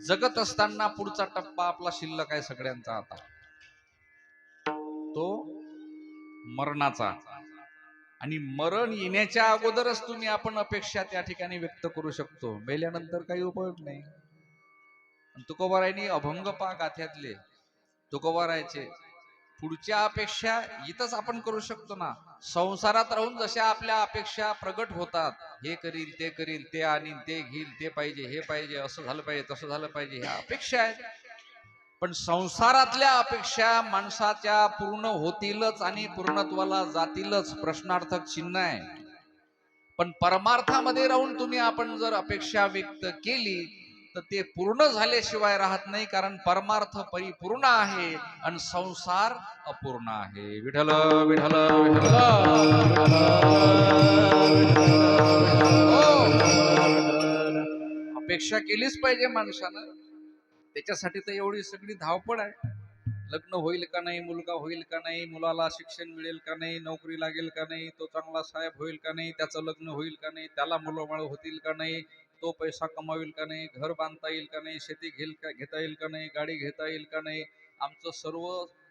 जगत असताना पुढचा टप्पा आपला शिल्लक आहे सगळ्यांचा आता, तो मरणाचा. आणि मरण येण्याच्या अगोदरच तुम्ही आपण अपेक्षा त्या ठिकाणी व्यक्त करू शकतो, मेल्यानंतर काही उपयोग नाही. तुकोबारायांनी अभंग पा गाथ्यातले तुकोबारायचे पुढच्या अपेक्षा इथंच आपण करू शकतो ना. संसारात राहून जशा आपल्या अपेक्षा प्रगट होतात, हे करील ते करील, ते आणीन ते घेईल, ते पाहिजे हे पाहिजे, असं झालं पाहिजे तसं झालं पाहिजे, ह्या अपेक्षा आहेत. पण संसारातल्या अपेक्षा माणसाच्या पूर्ण होतीलच आणि पूर्णत्वाला जातीलच, प्रश्नार्थक चिन्ह आहे. पण परमार्थामध्ये राहून तुम्ही आपण जर अपेक्षा व्यक्त केली तर ते पूर्ण झाल्याशिवाय राहत नाही, कारण परमार्थ परिपूर्ण आहे आणि संसार अपूर्ण आहे. विठ्ठल विठ्ठल अपेक्षा केलीच पाहिजे माणसानं. त्याच्यासाठी तर एवढी सगळी धावपळ आहे. लग्न होईल का नाही, मुलगा होईल का नाही, मुलाला शिक्षण मिळेल का नाही, नोकरी लागेल का नाही, तो चांगला साहेब होईल का नाही, त्याचं लग्न होईल का नाही, त्याला मुलंबाळ होतील का नाही, तो पैसा कमावेल का नाही, घर बांधता येईल का नाही, शेती घेता येईल का नाही, गाडी घेता येईल का नाही. आमचं सर्व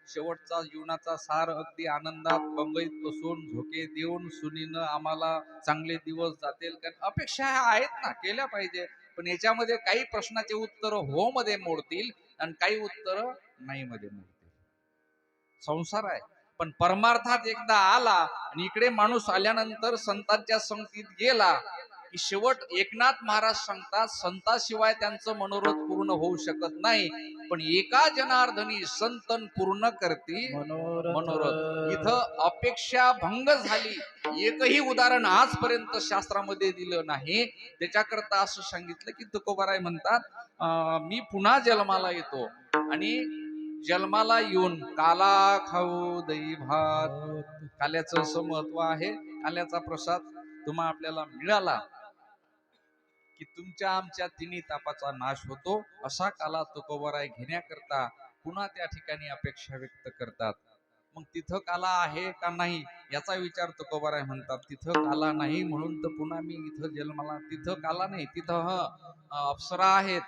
शेवटचा जीवनाचा सार अगदी आनंदात बंगईत बसून झोके देऊन सुनीनं आम्हाला चांगले दिवस जातील का. अपेक्षा ह्या आहेत ना, केल्या पाहिजे. पण याच्यामध्ये काही प्रश्नाचे उत्तर हो मध्ये मोडतील आणि काही उत्तर नाही मध्ये मोडतील. संसार आहे. पण परमार्थात एकदा आला आणि इकडे माणूस आल्यानंतर संतांच्या संगतीत गेला की शेवट एकनाथ महाराज सांगतात संताशिवाय त्यांचं मनोरथ पूर्ण होऊ शकत नाही, पण एका जनार्दनी संतन पूर्ण करती मनोरथ. इथं अपेक्षा भंग झाली, एकही उदाहरण आजपर्यंत शास्त्रामध्ये दिलं नाही. त्याच्याकरता असं सांगितलं की तुकोबाराय म्हणतात मी पुन्हा जन्माला येतो आणि जन्माला येऊन काला खाऊ दही भात. काल्याचं असं महत्व आहे, काल्याचा प्रसाद तुम्हा आपल्याला मिळाला की तुमच्या आमच्या तिन्ही तापाचा नाश होतो. असा काला तुकोबाराय घेण्याकरता पुन्हा त्या ठिकाणी अपेक्षा व्यक्त करतात. मग तिथं काला आहे का नाही याचा विचार तुकोबाराय म्हणतात. तिथं काला नाही म्हणून तर पुन्हा मी इथं जन्माला. तिथं काला नाही, तिथं अप्सरा आहेत,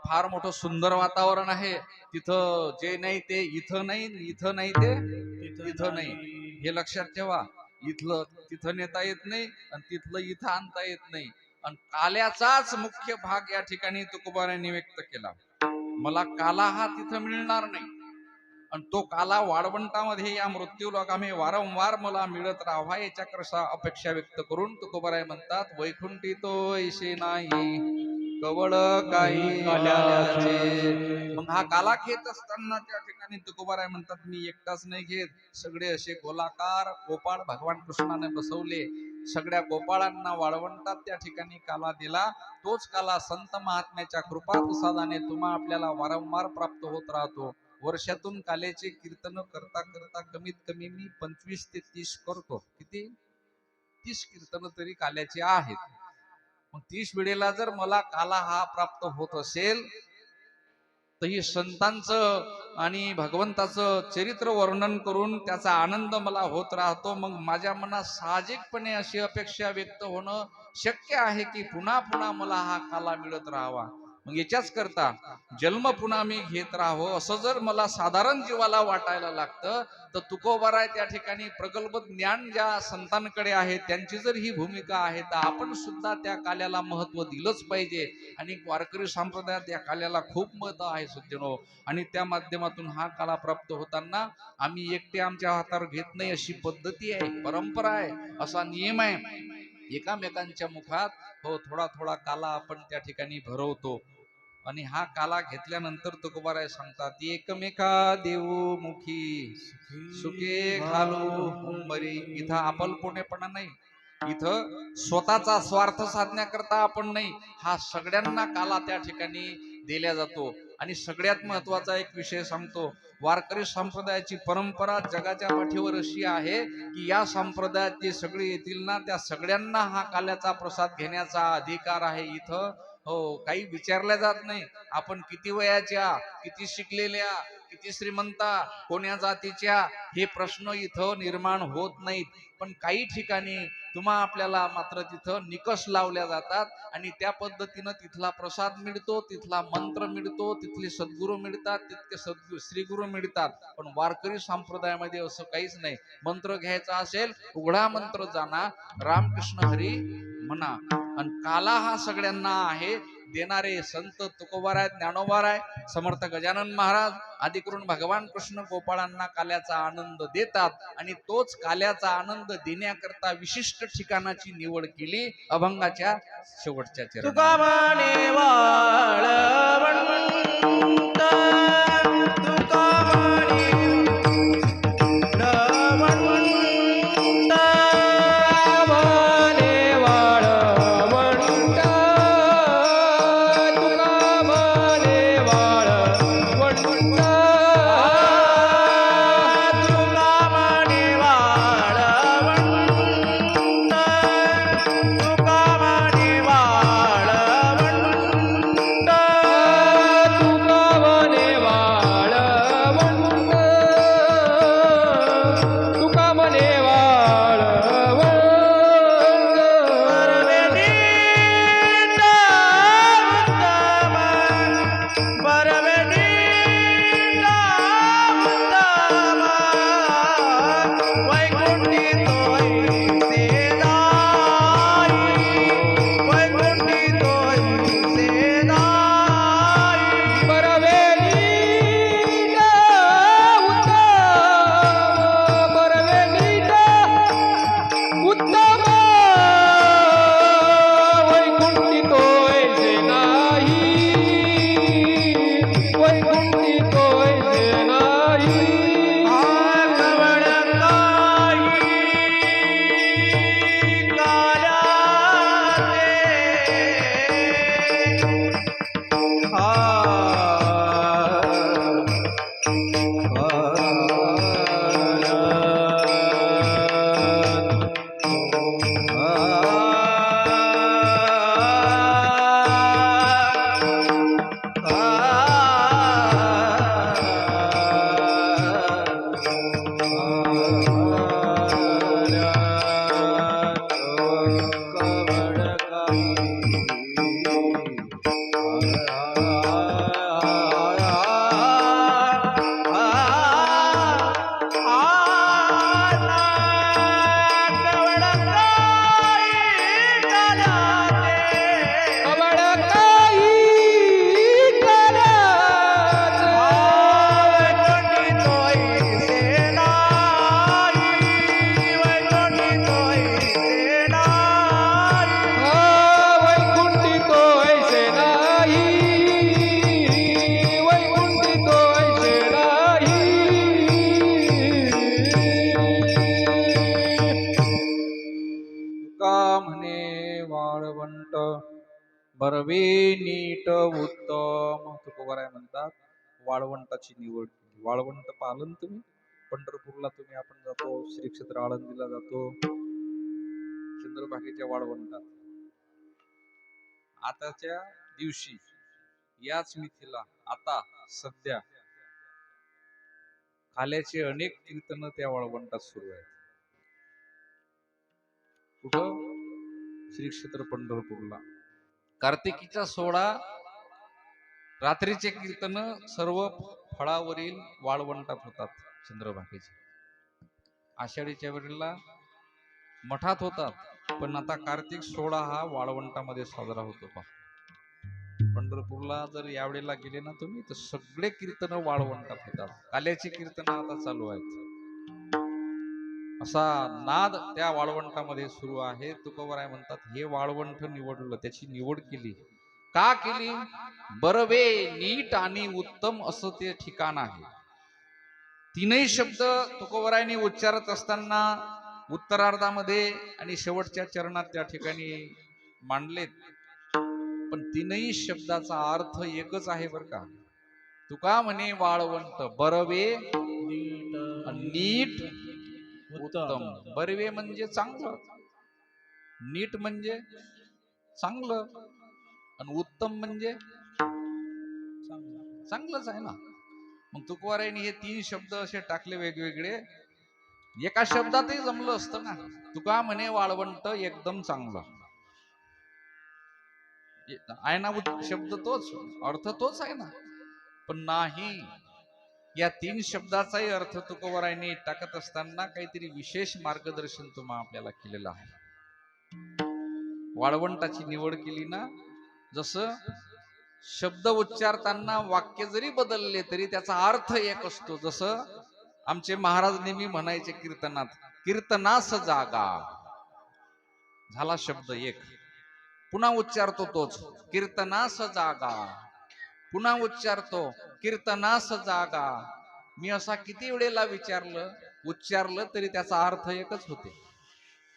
फार मोठं सुंदर वातावरण आहे. तिथं जे नाही ते इथं नाही, इथं नाही ते तिथं नाही, हे लक्षात ठेवा. इथलं तिथं नेता येत नाही आणि तिथलं इथं आणता येत नाही. आणि काल्याचाच मुख्य भाग या ठिकाणी तुकोबारायांनी व्यक्त केला. मला काला हा तिथं मिळणार नाही, आणि तो काला वाळवंटामध्ये या मृत्यूलोकामध्ये वारंवार मला मिळत राहावा याच्याकरता अपेक्षा व्यक्त करून तुकोबाराय म्हणतात वैकुंठी तो ऐशे नाही कवळ काही काल्याचे. मग हा काला घेत असताना त्या ठिकाणी तुकोबाराय म्हणतात मी एकटाच नाही घेत, सगळे असे गोलाकार गोपाळ भगवान कृष्णाने बसवले. सगळ्या गोपाळांना वाळवंटात त्या ठिकाणी काला दिला. तोच काला संत महात्म्याच्या कृपा प्रसादाने तुम्हा आपल्याला वारंवार प्राप्त होत राहतो. वर्षातून काल्याचे कीर्तन करता करता कमीत कमी मी 25 ते 30 करतो. किती? 30 कीर्तन तरी काल्याचे आहेत. मग 30 वेळेला जर मला काला हा प्राप्त होत असेल तर ही संतांचं आणि भगवंताचं चरित्र वर्णन करून त्याचा आनंद मला होत राहतो. मग माझ्या मनात साहजिकपणे अशी अपेक्षा व्यक्त होणं शक्य आहे की पुन्हा पुन्हा मला हा काला मिळत राहावा. मग याच्याच करता जन्म पुन्हा मी घेत राहावं असं जर मला साधारण जीवाला वाटायला लागतं तर तुकोबाराय त्या ठिकाणी प्रगल्भ ज्ञान ज्या संतांकडे आहे त्यांची जर ही भूमिका आहे तर आपण सुद्धा त्या काल्याला महत्व दिलंच पाहिजे. आणि वारकरी संप्रदायात या काल्याला खूप महत्व आहे सज्जनो. आणि त्या माध्यमातून हा काला प्राप्त होताना आम्ही एकटे आमच्या हातावर घेत नाही, अशी पद्धती आहे, परंपरा आहे, असा नियम आहे. एकामेकांच्या मुखात हो थोडा थोडा काला आपण त्या ठिकाणी भरवतो. आणि हा काला घेतल्यानंतर तुकोबाराय सांगतात एकमेका देऊ मुखी सुखे घालू उंबरी. इथं आपलपणेपणा नाही, इथं स्वतःचा स्वार्थ साधण्याकरता आपण नाही, हा सगळ्यांना काला त्या ठिकाणी दिला जातो. आणि सगळ्यात महत्वाचा एक विषय सांगतो, वारकरी संप्रदायाची परंपरा जगाच्या पाठीवर अशी आहे की या संप्रदायात जे सगळे येतील ना त्या सगळ्यांना हा काल्याचा प्रसाद घेण्याचा अधिकार आहे. इथं हो काही विचारल्या जात नाही, आपण किती वयाच्या, किती शिकलेल्या, किती श्रीमंता, कोण्या जातीच्या, हे प्रश्न इथं निर्माण होत नाहीत. पण काही ठिकाणी तुम्हा आपल्याला मात्र तिथं निकष लावल्या जातात आणि त्या पद्धतीनं तिथला प्रसाद मिळतो, तिथला मंत्र मिळतो, तिथले सद्गुरू मिळतात, तिथले श्रीगुरू मिळतात. पण वारकरी संप्रदायामध्ये असं काहीच नाही. मंत्र घ्यायचा असेल उघडा मंत्र जाणा, रामकृष्ण हरी म्हणा. आणि काला हा सगळ्यांना आहे. देणारे संत तुकोबाराय, ज्ञानोबाराय, समर्थ गजानन महाराज आदी करून भगवान कृष्ण गोपाळांना काल्याचा आनंद देतात. आणि तोच काल्याचा आनंद देण्याकरता विशिष्ट ठिकाणाची निवड केली अभंगाच्या शेवटच्या चरणात. तुका म्हणे वाळवंट, तुका म्हणे बरवे नीट उत्तम तुकोबाराय म्हणतात वाळवंटाची निवड केली. वाळवंट पालन तुम्ही पंढरपूरला तुम्ही आपण जातो, श्री क्षेत्र आळंदीला जातो, चंद्रभागेच्या वाळवंटात आताच्या दिवशी याच मितीला आता सध्या खाल्याचे अनेक कीर्तन त्या वाळवंटात सुरू आहेत. कुठं? श्री क्षेत्र पंढरपूरला कार्तिकीचा सोहळा रात्रीचे कीर्तन सर्व फळावरील वाळवंटात होतात चंद्रभागेचे. आषाढीच्या वेळेला मठात होतात, पण आता कार्तिक सोहळा हा वाळवंटामध्ये साजरा होतो. पंढरपूरला जर यावेळेला गेले ना तुम्ही तर सगळे कीर्तन वाळवंटात होतात. काल्याची कीर्तन आता चालू आहेत. असा नाद त्या वाळवंटामध्ये सुरू आहे. तुकोबाराय म्हणतात हे वाळवंट निवडलं, त्याची निवड केली. का केली? बरवे नीट आणि उत्तम असं ते ठिकाण आहे. तीनही शब्द तुकोबारायांनी उच्चारत असताना उत्तरार्धामध्ये आणि शेवटच्या चरणात त्या ठिकाणी मांडलेत, पण तीनही शब्दाचा अर्थ एकच आहे बर का. तुका म्हणे वाळवंट बरवे नीट उत्तम. बरवे म्हणजे चांगलं, नीट म्हणजे चांगलं, आणि उत्तम म्हणजे चांगलंच आहे ना. मग तुकोबारायांनी हे तीन शब्द असे टाकले वेगवेगळे, एका शब्दातही जमलं असतं ना. तुका म्हणे वाळवंट एकदम चांगलं आहे ना, शब्द तोच, अर्थ तोच आहे ना. पण नाही, या तीन शब्दाचाही अर्थ तुकोबारायांनी टाकत असताना काहीतरी विशेष मार्गदर्शन तुम्हा आपल्याला केलेलं आहे. वाळवंटाची निवड केली ना, जसं शब्द उच्चारताना वाक्य जरी बदलले तरी त्याचा अर्थ एक असतो. जसं आमचे महाराज नेहमी म्हणायचे कीर्तनात, कीर्तनास जागा, झाला शब्द एक, पुन्हा उच्चारतो तोच, कीर्तनास जागा, पुन्हा उच्चारतो, कीर्तनास जागा. मी असा किती वेळेला उच्चारलं तरी त्याचा अर्थ एकच होते,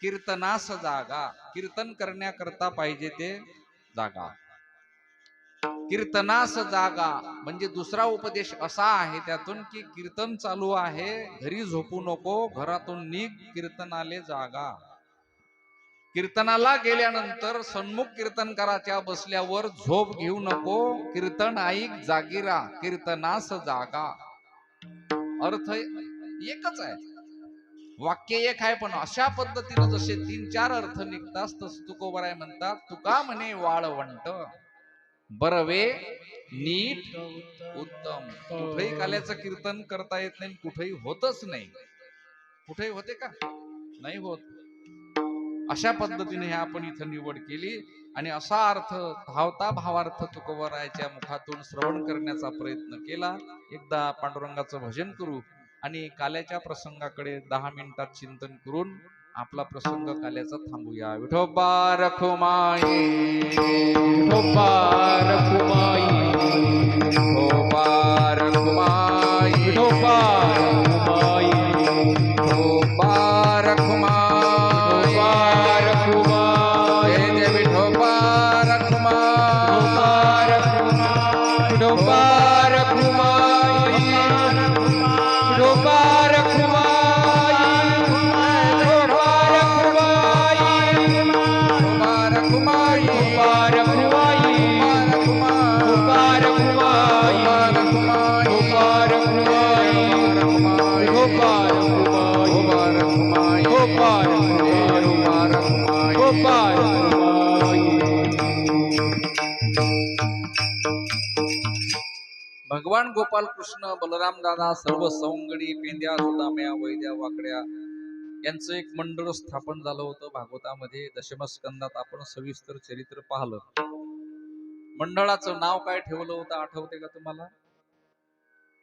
कीर्तनास जागा. कीर्तन करण्याकरता पाहिजे ते जागा. कीर्तनास जागा म्हणजे दुसरा उपदेश असा आहे त्यातून की कीर्तन चालू आहे, घरी झोपू नको, घरातून निघ, कीर्तनाले जागा. कीर्तनाला गेल्यानंतर सन्मुख कीर्तनकाराच्या बसल्यावर झोप घेऊ नको, कीर्तन ऐक जागीरा, कीर्तनास जागा. अर्थ एकच आहे, वाक्य एक आहे, पण अशा पद्धतीनं जसे तीन चार अर्थ निघतात तसं तुकोबाराय म्हणतात तुका म्हणे वाळवंट बरवे नीट उत्तम. कुठेही काल्याचं कीर्तन करता येत नाही, कुठेही होतच नाही. कुठेही होते का? नाही होत. अशा पद्धतीने हे आपण इथं निवड केली आणि असा अर्थ धावता भावार्थ तुकोबारायच्या मुखातून श्रवण करण्याचा प्रयत्न केला. एकदा पांडुरंगाचं भजन करू आणि काल्याच्या प्रसंगाकडे 10 मिनिटात चिंतन करून आपला प्रसंग काल्याचा थांबूया. विठोबा रखुमाई, विठोबा रखुमाई, विठोबा रखुमाई, विठोबा रखुमाई, विठोबा रखुमाई, जय जय विठोबा रखुमाई, विठोबा रखुमाई, विठोबा भगवान गोपाल कृष्ण बलराम दादा सर्व सवंगडी पेंद्या सुदाम्या वैद्या वाकड्या यांचं एक मंडळ स्थापन झालं होतं. भागवतामध्ये दशमस्कंदात आपण सविस्तर चरित्र पाहिलं. मंडळाचं नाव काय ठेवलं होतं आठवते का तुम्हाला?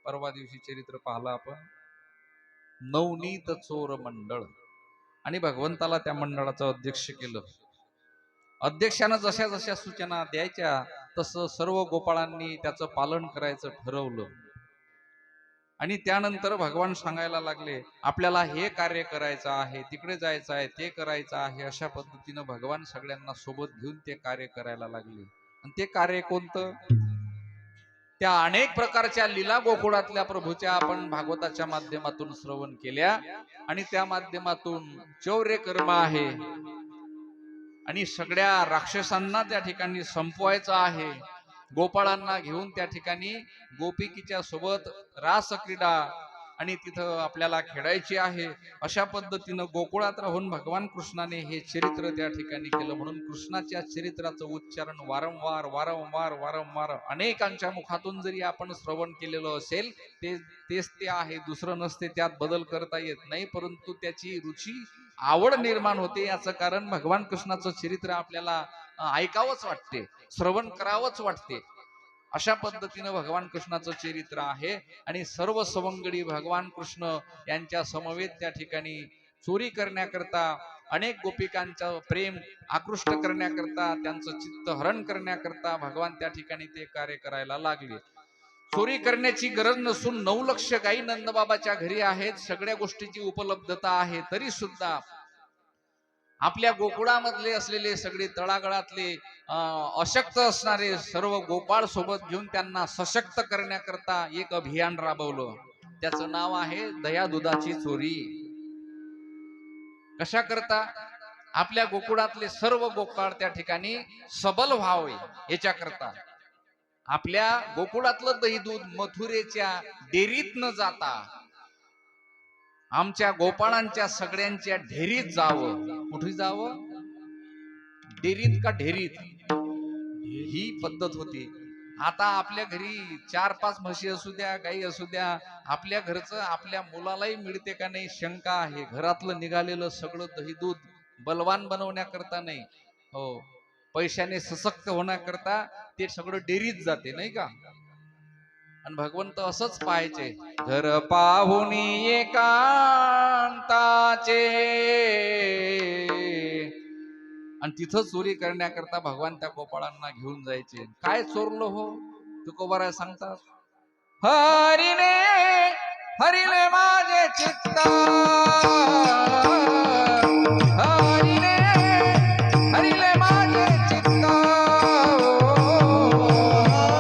परवा दिवशी चरित्र पाहिलं आपण, नवनीत चोर मंडळ. आणि भगवंताला त्या मंडळाचं अध्यक्ष केलं. अध्यक्षानं जशा जशा सूचना द्यायच्या तसं सर्व गोपाळांनी त्याचं पालन करायचं ठरवलं. आणि त्यानंतर भगवान सांगायला लागले आपल्याला हे कार्य करायचं आहे, तिकडे जायचं आहे, ते करायचं आहे. अशा पद्धतीनं भगवान सगळ्यांना सोबत घेऊन ते कार्य करायला लागले. आणि ते कार्य कोणतं? त्या अनेक प्रकारच्या लीला गोकुळातल्या प्रभूच्या आपण भागवताच्या माध्यमातून श्रवण केल्या आणि त्या माध्यमातून चौर्य कर्म आहे आणि सगळ्या राक्षसांना त्या ठिकाणी संपवायचं आहे. गोपाळांना घेऊन त्या ठिकाणी गोपिकीच्या सोबत रास क्रीडा आणि तिथं आपल्याला खेळायची आहे. अशा पद्धतीनं गोकुळात राहून भगवान कृष्णाने हे चरित्र त्या ठिकाणी केलं. म्हणून कृष्णाच्या चरित्राचं उच्चारण वारंवार वारंवार वारंवार अनेकांच्या मुखातून जरी आपण श्रवण केलेलं असेल तेच ते आहे, दुसरं नसते, त्यात बदल करता येत नाही. परंतु त्याची रुची आवड निर्माण होते. याचं कारण भगवान कृष्णाचं चरित्र आपल्याला ऐकावंच वाटते, श्रवण करावंच वाटते. अशा पद्धतीनं भगवान कृष्णाचं चरित्र आहे आणि सर्व सवंगडी भगवान कृष्ण यांच्या समवेत त्या ठिकाणी चोरी करण्याकरता, अनेक गोपिकांचं प्रेम आकृष्ट करण्याकरता, त्यांचं चित्त हरण करण्याकरता भगवान त्या ठिकाणी ते कार्य करायला लागले. चोरी करण्याची गरज नसून 9 लक्ष गायी नंदबाबाच्या घरी आहेत, सगळ्या गोष्टीची उपलब्धता आहे, तरी सुद्धा आपल्या गोकुळामधले असलेले सगळे तळागळातले अशक्त असणारे सर्व गोपाळ सोबत घेऊन त्यांना सशक्त करण्याकरता एक अभियान राबवलं. त्याचं नाव आहे दया दुधाची चोरी. कशा करता? आपल्या गोकुळातले सर्व गोपाळ त्या ठिकाणी सबल व्हावे याच्याकरता आपल्या गोकुळातलं दही दूध मथुरेच्या डेअरीत न जाता आमच्या गोपाळांच्या सगळ्यांच्या ढेरीत जावं. कुठे जावं? डेअरीत का ढेरीत, ही पद्धत होती. आता आपल्या घरी 4-5 म्हशी असू द्या, गाई असू द्या, आपल्या घरचं आपल्या मुलालाही मिळते का नाही शंका आहे. घरातलं निघालेलं सगळं दही दूध बलवान बनवण्याकरता नाही, हो, पैशाने सशक्त होण्याकरता ते सगळं डेअरीत जाते, नाही का? आणि भगवंत असंच पाहायचे, घर पाहुनी एकांताचे, आणि तिथं चोरी करण्याकरता भगवान त्या गोपाळांना घेऊन जायचे. काय चोरलं हो? तुकोबाराय सांगतात, हरिने हरिले माझे चित्त, हरिने हरिले माझे चित्त,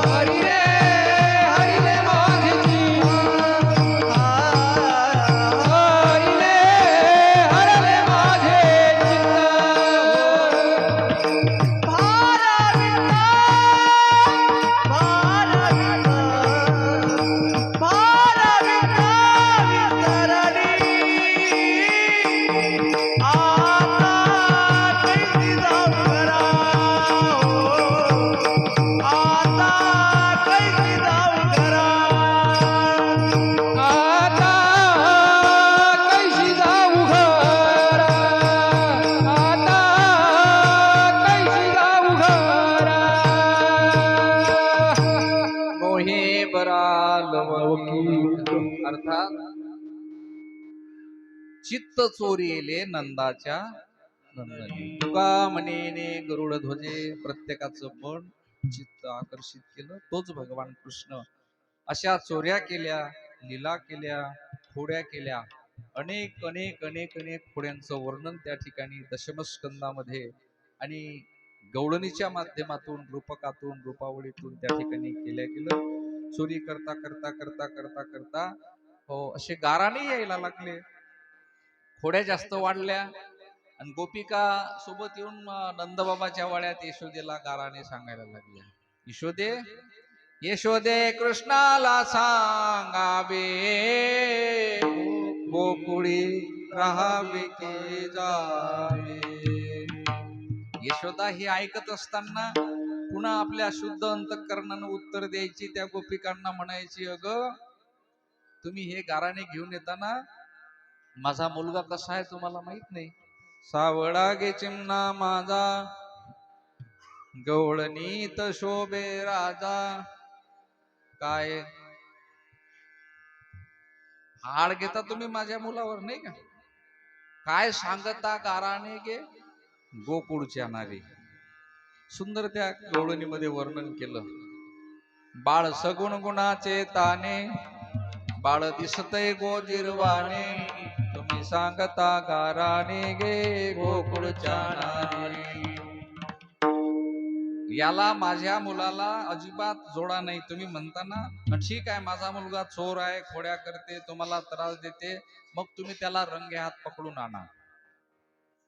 हरिने हरिले माझे चित्त, हरिने हरले माझे अर्थात चित्त चोरीले नंदाच्या नंदनी. तुका म्हणेने गरुड ध्वजे, प्रत्येकाचं मन चित्त आकर्षित केलं, तोच भगवान कृष्ण. अशा चोऱ्या केल्या, लीला केल्या, खोड्या केल्या, अनेक अनेक अनेक अनेक खोड्यांचं वर्णन त्या ठिकाणी दशमस्कंदामध्ये आणि गवळणीच्या माध्यमातून, रूपकातून, रूपावळीतून त्या ठिकाणी केल्या गेलं. चोरी करता करता करता करता करता हो असे गाराणे यायला लागले, खोड्या जास्त वाढल्या आणि गोपिका सोबत येऊन नंदबाबाच्या वाड्यात यशोदेला गाराणे सांगायला लागल्या. यशोदे यशोदे कृष्णाला सांगावे, गोकुळी राहावे की जावे. यशोदा ही ऐकत असताना पुन्हा आपल्या शुद्ध अंतःकरणानं उत्तर द्यायची. त्या गोपिकांना म्हणायची, अगं तुम्ही हे गाराणे घेऊन येताना माझा मुलगा कसा आहे तुम्हाला माहित नाही. सावळा गे चिमणा माझा, गवळणीत शोभे राजा. काय आड घेता तुम्ही माझ्या मुलावर, नाही का? काय सांगता गाराणे गे गोकुळच्या नारी. सुंदर त्या गवळणीमध्ये वर्णन केलं. बाळ सगुण गुणाचे ताने, बाळ दिसतय गोजिरवाने, तुम्ही सांगता गाराणे गे गोकुळच्या नारी. याला माझ्या मुलाला अजिबात जोडा नाही. तुम्ही म्हणता ना ठीक आहे माझा मुलगा चोर आहे, खोड्या करते, तुम्हाला त्रास देते, मग तुम्ही त्याला रंगे हात पकडून आणा,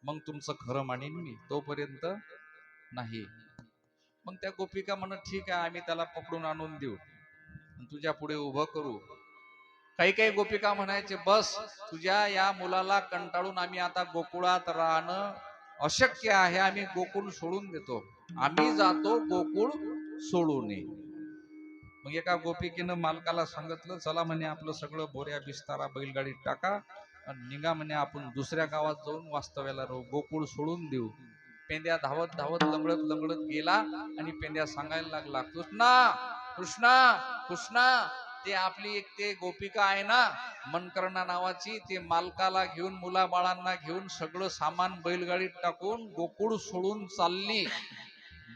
मग तुमचं खरं मानीन मी, तोपर्यंत नाही. मग त्या गोपिका म्हणत ठीक आहे आम्ही त्याला पकडून आणून देऊ, तुझ्या पुढे उभं करू. काही काही गोपिका म्हणायचे बस तुझ्या या मुलाला कंटाळून आम्ही आता गोकुळात राहणं अशक्य आहे, आम्ही गोकुळ सोडून देतो, आम्ही जातो गोकुळ सोडून. मग एका गोपिकेनं मालकाला सांगितलं चला म्हणे आपलं सगळं बोऱ्या बिस्तारा बैलगाडीत टाका आणि निघा म्हणे आपण दुसऱ्या गावात जाऊन वास्तव्याला राहू, गोकुळ सोडून देऊ. पेंद्या धावत धावत लंगडत लंगडत गेला आणि पेंद्या सांगायला लागला कृष्णा कृष्णा कृष्णा, ते आपली एक ते गोपिका आहे ना मनकर्णा नावाची, ते मालकाला घेऊन मुला बाळांना घेऊन सगळं सामान बैलगाडीत टाकून गोकुळ सोडून चालली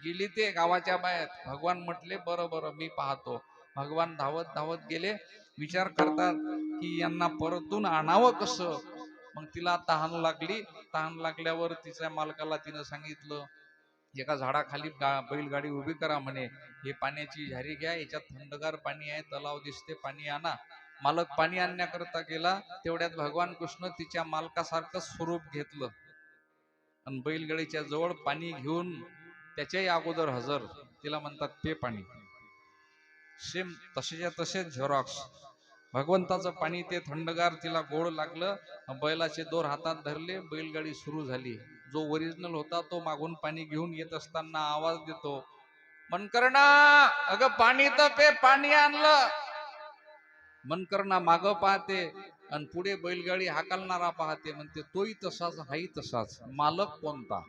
गेली ते गावाच्या बाहेर. भगवान म्हटले बरं बरं मी पाहतो. भगवान धावत धावत गेले, विचार करतात की यांना परतून आणावं कसं. मग तिला तहान लागली, तहान लागल्यावर तिच्या मालकाला तिनं सांगितलं एका झाडाखाली बैलगाडी उभी करा म्हणे, हे पाण्याची झारी घ्या, याच्यात थंडगार पाणी आहे, तलाव दिसते, पाणी आणा. मालक पाणी आणण्याकरता गेला, तेवढ्यात भगवान कृष्ण तिच्या मालकासारखं स्वरूप घेतलं आणि बैलगाडीच्या जवळ पाणी घेऊन त्याच्याही अगोदर हजर. तिला म्हणतात पे पाणी. सेम तसेच्या तसेच झेरॉक्स. भगवंताचं पाणी ते थंडगार, तिला गोड लागलं. बैलाचे दोर हातात धरले, बैलगाडी सुरू झाली. जो ओरिजिनल होता तो मागून पाणी घेऊन येत असताना आवाज देतो मनकर्णा अगं पाणी तर पे, पाणी आणलं. मनकर्णा मागं पाहते आणि पुढे बैलगाडी हाकलणारा पाहते, म्हणते तोही तसाच हाही तसाच, मालक कोणता.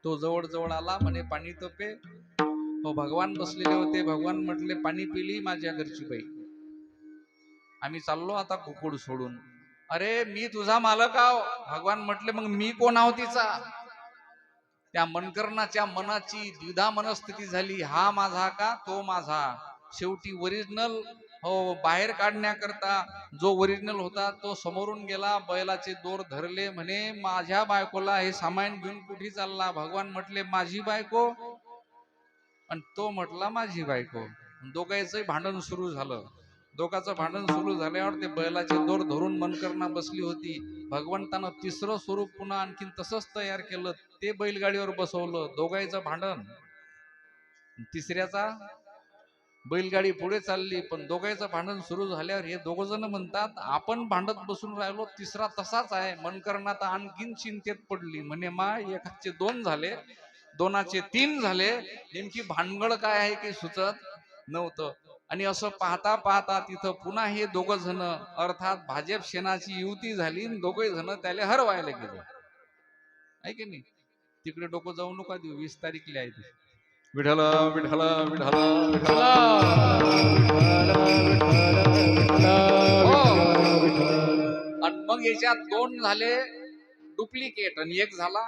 तो जवळ जवळ आला म्हणे पाणी तर पे. हो भगवान बसलेले होते. भगवान म्हटले पाणी पिली माझ्या घरची बाई, आम्ही चाललो आता गोकुळ सोडून. अरे मी तुझा मालक आहो. भगवान म्हटले मग मी कोण आहो तिचा. त्या मनकर्णाच्या मनाची द्विधा मनस्थिती झाली, हा माझा का तो माझा. शेवटी ओरिजिनल हो बाहेर काढण्याकरता जो ओरिजिनल होता तो समोरून गेला, बैलाचे दोर धरले, म्हणे माझ्या बायकोला हे सामान घेऊन कुठे चालला. भगवान म्हटले माझी बायको, आणि तो म्हटला माझी बायको. दोघांचंही भांडण सुरू झालं. दोघांचं भांडण सुरू झाल्यावर ते बैलाचे दोर धरून मनकर्णा बसली होती. भगवंतानं तिसरं स्वरूप पुन्हा आणखीन तसंच तयार केलं, ते बैलगाडीवर बसवलं. दोघांचं भांडण. तिसऱ्याचा बैलगाडी पुढे चालली, पण दोघांचं भांडण सुरू झाल्यावर हे दोघ जण म्हणतात आपण भांडत बसून राहिलो, तिसरा तसाच आहे. मनकर्णा तर आणखीन चिंतेत पडली, म्हणे मा एकाचे दोन झाले, दोनाचे तीन झाले, नेमकी भानगड काय आहे की सुचत नव्हतं. आणि असं पाहता पाहता तिथं पुन्हा हे दोघ जण अर्थात भाजप सेनाची युती झाली, दोघे जण त्याला हरवायला गेले. आहे की नाही. तिकडे डोकं जाऊ नका देऊ, 20 तारीखला आहे ती. विठ्ठल विठ्ठल विठ्ठल विठ्ठल. आणि मग याच्यात दोन झाले डुप्लिकेट आणि एक झाला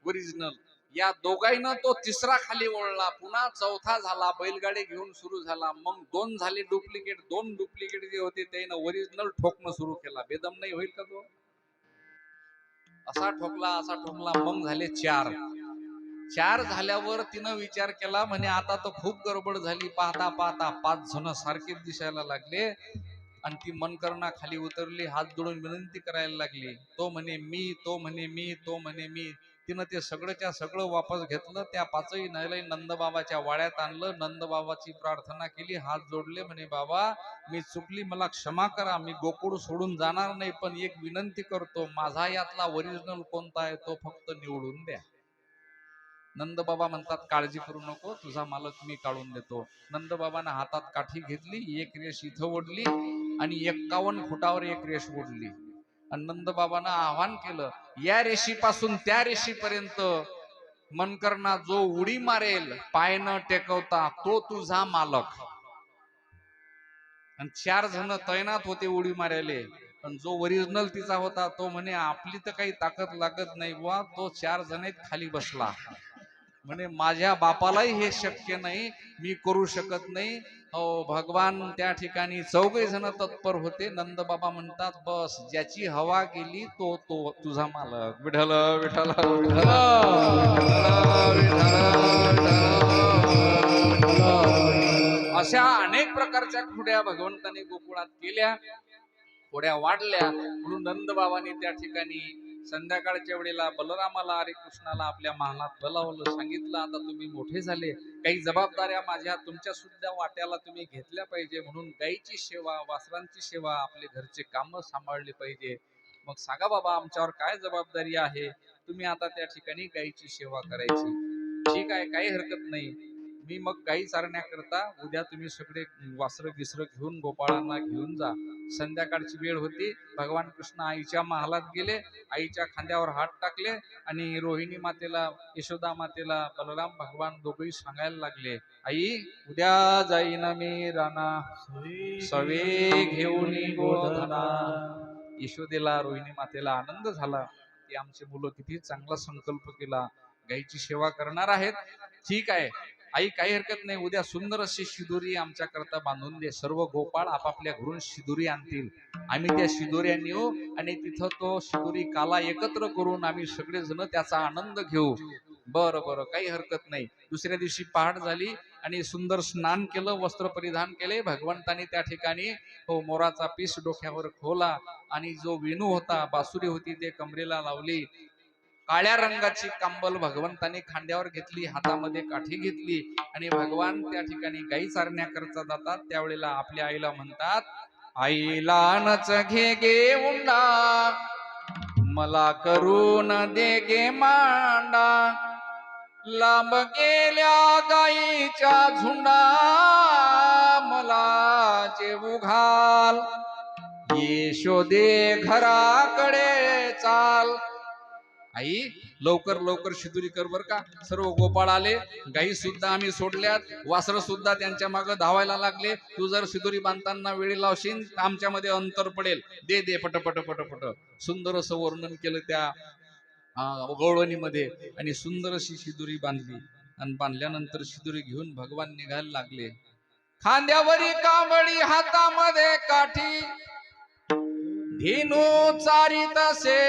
ओरिजिनल. या दोघांना तो तिसरा खाली ओढला, पुन्हा चौथा झाला, बैलगाडी घेऊन सुरू झाला. मग दोन झाले डुप्लिकेट. दोन डुप्लिकेट जे होते त्यानं ओरिजिनल ठोकणं सुरू केला. बेदम नाही होईल का तो. असा ठोकला असा ठोकला, मग झाले चार. चार झाल्यावर तिनं विचार केला, म्हणे आता तर खूप गडबड झाली. पाहता पाहता 5 जण सारखेच दिसायला लागले. आणि ती मनकर्णा खाली उतरली, हात जोडून विनंती करायला लागली. तो म्हणे मी, तो म्हणे मी, तो म्हणे मी. तिनं ते सगळंच्या सगळं वापस घेतलं. त्या 5ही नैलय नंदबाबाच्या वाड्यात आणलं. नंदबाबाची प्रार्थना केली, हात जोडले, म्हणे बाबा मी चुकली, मला क्षमा करा, मी गोकुळ सोडून जाणार नाही, पण एक विनंती करतो, माझा यातला ओरिजिनल कोणता आहे तो फक्त निवडून द्या. नंदबाबा म्हणतात काळजी करू नको, तुझा मालक मी काढून देतो. नंदबाबानं हातात काठी घेतली, एक रेष इथं ओढली आणि 51 फुटावर एक रेष ओढली. आणि नंदबाबानं आव्हान केलं, या रेषीपासून त्या रेषीपर्यंत मनकर्णा जो उडी मारेल पाय न टेकवता तो तुझा मालक. आणि 4 जण तैनात होते उडी मारायले. पण जो ओरिजिनल तिचा होता तो म्हणे आपली तर काही ताकद लागत नाही बुवा, तो 4 जण खाली बसला. म्हणे माझ्या बापालाही हे शक्य नाही, मी करू शकत नाही. हो भगवान त्या ठिकाणी चौघे जण तत्पर होते. नंद बाबा म्हणतात बस ज्याची हवा गेली तो तो तुझा मालक. विठ्ठल विठ्ठल विठ्ठल अशा अनेक प्रकारच्या खुड्या भगवंताने गोकुळात केल्या. खोड्या वाढल्या म्हणून नंद बाबांनी त्या ठिकाणी संध्याकाळच्या वेळेला बलरामाला अरे कृष्णाला आपल्या महालात बोलावलं. सांगितलं आता तुम्ही मोठे झाले, काही जबाबदाऱ्या माझ्या तुमच्या सुद्धा वाट्याला तुम्ही घेतल्या पाहिजे. म्हणून गायीची सेवा, वासरांची सेवा, आपले घरचे काम सांभाळले पाहिजे. मग सांगा बाबा आमच्यावर काय जबाबदारी आहे. तुम्ही आता त्या ठिकाणी गायीची सेवा करायची. ठीक आहे, काही हरकत नाही. मी मग गायी चारण्याकरता उद्या तुम्ही सगळे वासरं गिसरं घेऊन गोपाळांना घेऊन जा. संध्याकाळची वेळ होती. भगवान कृष्ण आईच्या महालात गेले. आईच्या खांद्यावर हात टाकले आणि रोहिणी मातेला, यशोदा मातेला बलराम भगवान दोघेही सांगायला लागले, आई उद्या जाईन मी राणा सवे घेऊन गोधना. यशोदेला, रोहिणी मातेला आनंद झाला की आमचे मुलं किती चांगला संकल्प केला, गायीची सेवा करणार आहेत. ठीक आहे आई, काही हरकत नाही. उद्या सुंदर अशी शिदोरी आमच्या करता बांधून दे. सर्व गोपाळ आपापल्या घरून शिदोरी आणतील. आम्ही त्या शिदोऱ्या नेऊ आणि तिथं तो शिदोरी काला एकत्र करून आम्ही सगळेजण त्याचा आनंद घेऊ. बरं बरं, काही हरकत नाही. दुसऱ्या दिवशी पहाट झाली आणि सुंदर स्नान केलं, वस्त्र परिधान केले. भगवंतानी त्या ठिकाणी तो मोराचा पीस डोक्यावर खोला आणि जो वेणू होता, बासुरी होती, ते कमरेला लावली. काळ्या रंगाची कंबल भगवंताने खांद्यावर घेतली, हातामध्ये काठी घेतली आणि भगवान त्या ठिकाणी गायी चारण्याकरता जातात. त्यावेळेला आपल्या आईला म्हणतात, आईला नच घे गे उंडा, मला करून दे गे मांडा. लांब गेल्या गायीच्या झुंडा, मला जेवू घाल. यशोदे घराकडे चाल. आई लवकर लवकर शिदुरी कर बर का. सर्व गोपाळ आले, गायी सुद्धा आम्ही सोडल्यात, वासर सुद्धा त्यांच्या मागे धावायला लागले. तू जर शिदुरी बांधताना वेळी लावशील तर आमच्यामध्ये अंतर पडेल. दे दे पट पट पट पट. सुंदर असं वर्णन केलं त्या गवळणीमध्ये आणि सुंदर अशी शिदुरी बांधली. आणि बांधल्यानंतर शिदुरी घेऊन भगवान निघायला लागले. खांद्यावरी कांबळी, हातामध्ये काठी, धेनू चारित असे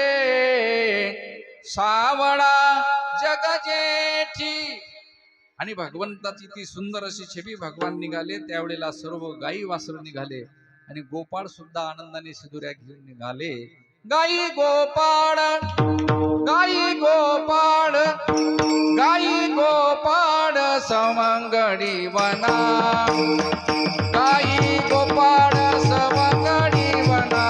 सावळा जग जेठी. आणि भगवंताची ती सुंदर अशी छबी भगवान निघाले. त्यावेळेला सर्व गायी वासर निघाले आणि गोपाळ सुद्धा आनंदाने शिदुऱ्या घेऊन निघाले. गायी गोपाळ, गायी गोपाळ, गायी गोपाळ सवंगडी वना. गायी गोपाळ सवंगडी वना,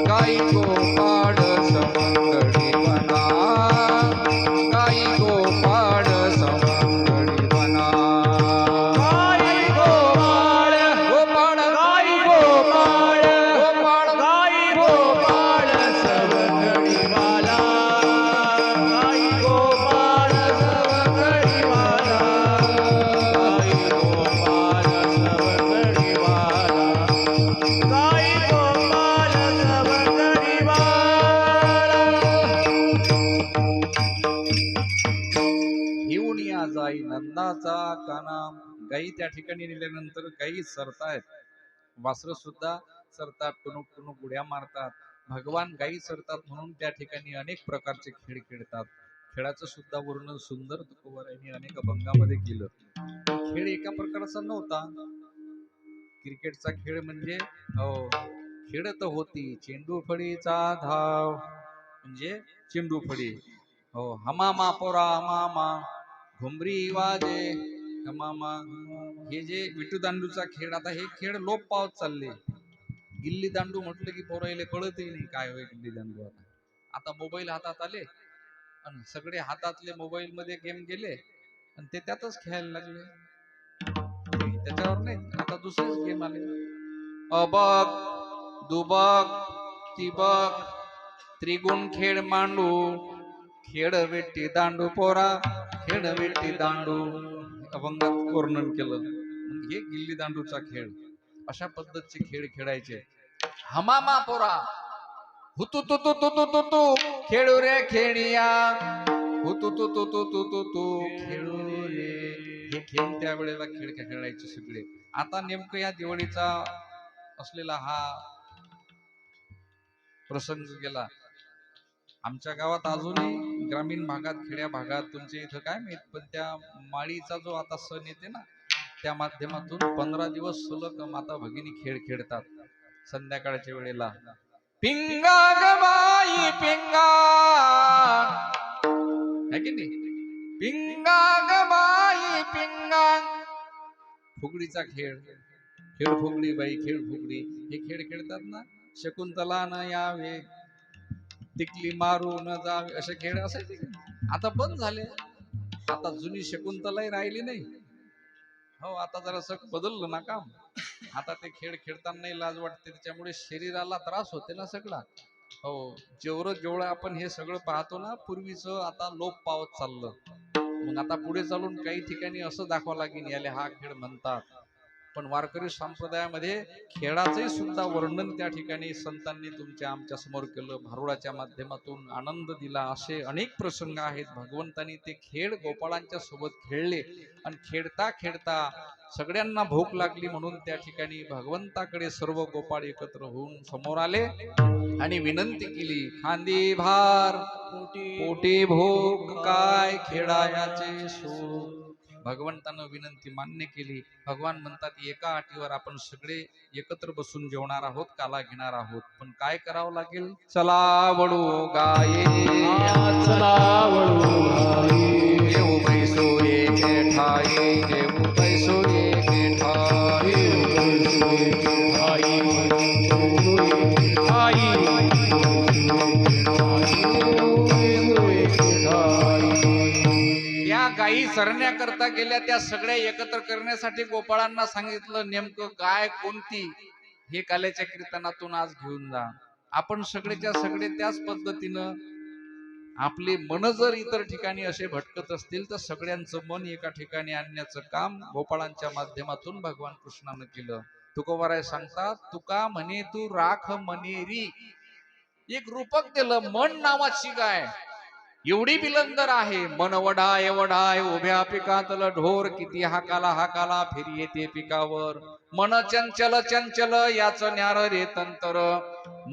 गायी गोपाळ सवंगडी वना, गायी गोपाळ सवंगडी वना. गाई गोपाळ, गोपाळ गाई गोपाळ, गोपाळ गाई गोपाळ सवंगडीवाला. गाई गोपाळ सवंगडीवाला. गाई गोपाळ सवंगडीवाला. गाई गोपाळ सवंगडीवाला. घेऊन या जाई नंदाचा काना. गायी त्या ठिकाणी नेल्यानंतर गायी सरतायत, वासर सुद्धा सरतात, टुणूक टुणूक उड्या मारतात. भगवान गायी सरतात म्हणून त्या ठिकाणी अनेक प्रकारचे खेळ खेळतात. खेळाचं सुद्धा वर्णन सुंदर तुकोबारायांनी अनेक अभंगामध्ये केलं. खेळ एका प्रकारचा नव्हता. क्रिकेटचा खेळ म्हणजे खेळत होती चेंडू फळीचा धाव, म्हणजे चेंडू फळी. हो हमामा पोरा हमामा, घुमरी वाजे हमामा. हे जे विटू दांडूचा खेळ, आता हे खेळ लोप पावत चालले. गिल्ली दांडू म्हटलं की पोरायले कळतही नाही काय होय गिल्ली दांडू. आता आता मोबाईल हातात आले आणि सगळे हातातले मोबाईल मध्ये गेम गेले आणि ते त्यातच खेळायला लागले. त्याच्यावर नाही, आता दुसरेच गेम आले. अबक दुबक तिबक त्रिगुण खेळ मांडू, खेळ वेटी दांडू पोरा, खेळ वेटी दांडू. अभंगात वर्णन केलं. हे गिल्ली दांडूचा खेळ. अशा पद्धतीचे खेळ खेळायचे. हमामा पोरा हुतू तू तू तू तू तू तू खेळू रे खेळिया. हो तो खेळू रे. हे खेळ त्यावेळेला खेळ खेळायचे सगळे. आता नेमकं या दिवाळीचा असलेला हा प्रसंग गेला. आमच्या गावात अजूनही ग्रामीण भागात खेड्या भागात तुमच्या इथं काय माहित पण त्या माळीचा जो आता सण येते ना त्या माध्यमातून 15 दिवस सलग माता भगिनी खेळ खेळतात संध्याकाळच्या वेळेला. पिंगा ग बाई पिंगा है की नाही. पिंगा ग बाई पिंगा. फुगडीचा खेळ. खेळ फुगडी बाई खेळ फुगडी हे खेळ खेळतात ना. शकुंतला न यावे टिकली मारू न जावे असे खेळ असायचे. आता बंद झाले. आता जुनी शकुंतलाही राहिली नाही. हो आता जरा बदललं ना काम. आता ते खेळ खेळतानाही लाज वाटते त्याच्यामुळे शरीराला त्रास होते ना सगळा. हो जेवढं आपण हे सगळं पाहतो ना पूर्वीच आता लोप पावत चाललं. मग आता पुढे चालून काही ठिकाणी असं दाखवा लागेल याले हा खेळ म्हणतात. पण वारकरी संप्रदायामध्ये खेळाचंही सुद्धा वर्णन त्या ठिकाणी संतांनी तुमच्या आमच्या समोर केलं. भारुडाच्या माध्यमातून आनंद दिला. असे अनेक प्रसंग आहेत. भगवंतांनी ते खेळ गोपाळांच्या सोबत खेळले आणि खेळता खेळता सगळ्यांना भूक लागली म्हणून त्या ठिकाणी भगवंताकडे सर्व गोपाळ एकत्र होऊन समोर आले आणि विनंती केली. खांदी भार पोटी भूक काय खेळायाचे सुख. भगवंतानं विनंती मान्य केली. भगवान म्हणतात एका अटीवर आपण सगळे एकत्र बसून जेवणार आहोत काला घेणार आहोत. पण काय करावं लागेल. चला वळू गाये चला वळू गाये येऊ बैसो एके ठाई जेऊ बैसो एके ठाई या गायी चरण्याकरता गेल्या. त्या सगळ्या एकत्र करण्यासाठी गोपाळांना सांगितलं नेमकं गाय कोणती हे काल्याच्या कीर्तनातून आज घेऊन जा. आपण सगळेच्या सगळे त्याच पद्धतीनं आपले मन जर इतर ठिकाणी असे भटकत असतील तर सगळ्यांचं मन एका ठिकाणी आणण्याचं काम गोपाळांच्या माध्यमातून भगवान कृष्णानं केलं. तुकोबाराय सांगतात तुका म्हणे तू राख मनेरी. एक रूपक दिलं. मन नावाची गाय एवढी बिलंदर आहे. मन वढाय वढाय उभ्या पिकातलं ढोर किती हाकाला हाकाला फिरी येते पिकावर. मन चंचल चंचल याच न्यार रे तंतर.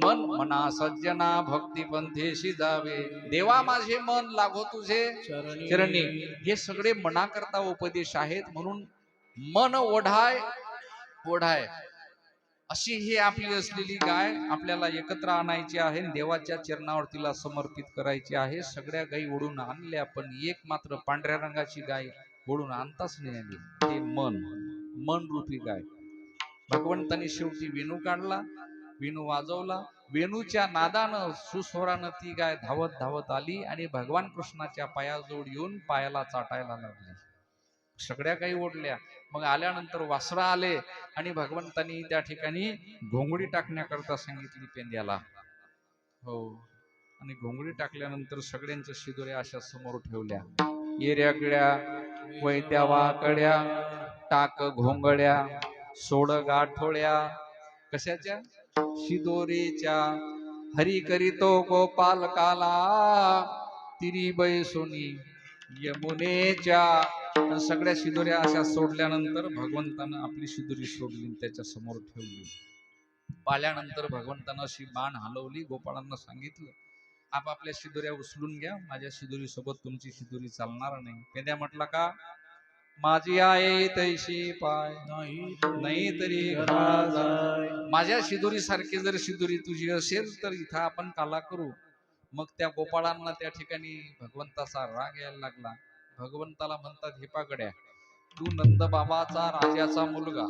मन मना सज्जना भक्ती पंथेशी जावे. देवा माझे मन लागो तुझे चरणी. हे सगळे मनाकरता उपदेश आहेत. म्हणून मन ओढाय ओढाय अशी ही आपली असलेली गाय आपल्याला एकत्र आणायची आहे. देवाच्या चरणावर तिला समर्पित करायची आहे. सगळ्या गायी ओढून आणल्या पण एक मात्र पांढऱ्या रंगाची गाय ओढून आणताच नाही आली. ते मन रूपी गाय. भगवंतांनी शेवटी वेणू काढला. वेणू वाजवला. वेणूच्या नादानं सुस्वरानं ती गाय धावत धावत आली आणि भगवान कृष्णाच्या पायाजवळ येऊन पायाला चाटायला लागली. सगळ्या काही ओढल्या. मग आल्यानंतर वासरा आले आणि भगवंतांनी त्या ठिकाणी घोंगडी टाकण्याकरता सांगितली पेंद्याला. हो आणि घोंगडी टाकल्यानंतर सगळ्यांच्या शिदोऱ्या अशा समोर ठेवल्या. येऱ्या किड्या वैद्या वाकड्या टाक घोंगड्या सोड गाठोड्या कशाच्या शिदोरीच्या. हरी करीतो गोपाल काला तिरी बैसोनी यमुनेच्या. सगळ्या शिदोऱ्या अशा सोडल्यानंतर भगवंतानं आपली शिदोरी सोडली त्याच्या समोर ठेवली. पाल्यानंतर भगवंतानं अशी बाण हलवली. गोपाळांना सांगितलं आपापल्या शिदोऱ्या उचलून घ्या. माझ्या शिदोरी सोबत तुमची शिदोरी चालणार नाही. पेंद्या म्हटला का माझी आहे तैशी पाय नाही तरी माझ्या शिदोरी सारखी जर शिदोरी तुझी असेल तर इथं आपण काला करू. मग त्या गोपाळांना त्या ठिकाणी भगवंताचा राग यायला लागला. भगवंताला म्हणतात हे पागड्या तू नंद बाबाचा राजाचा मुलगा.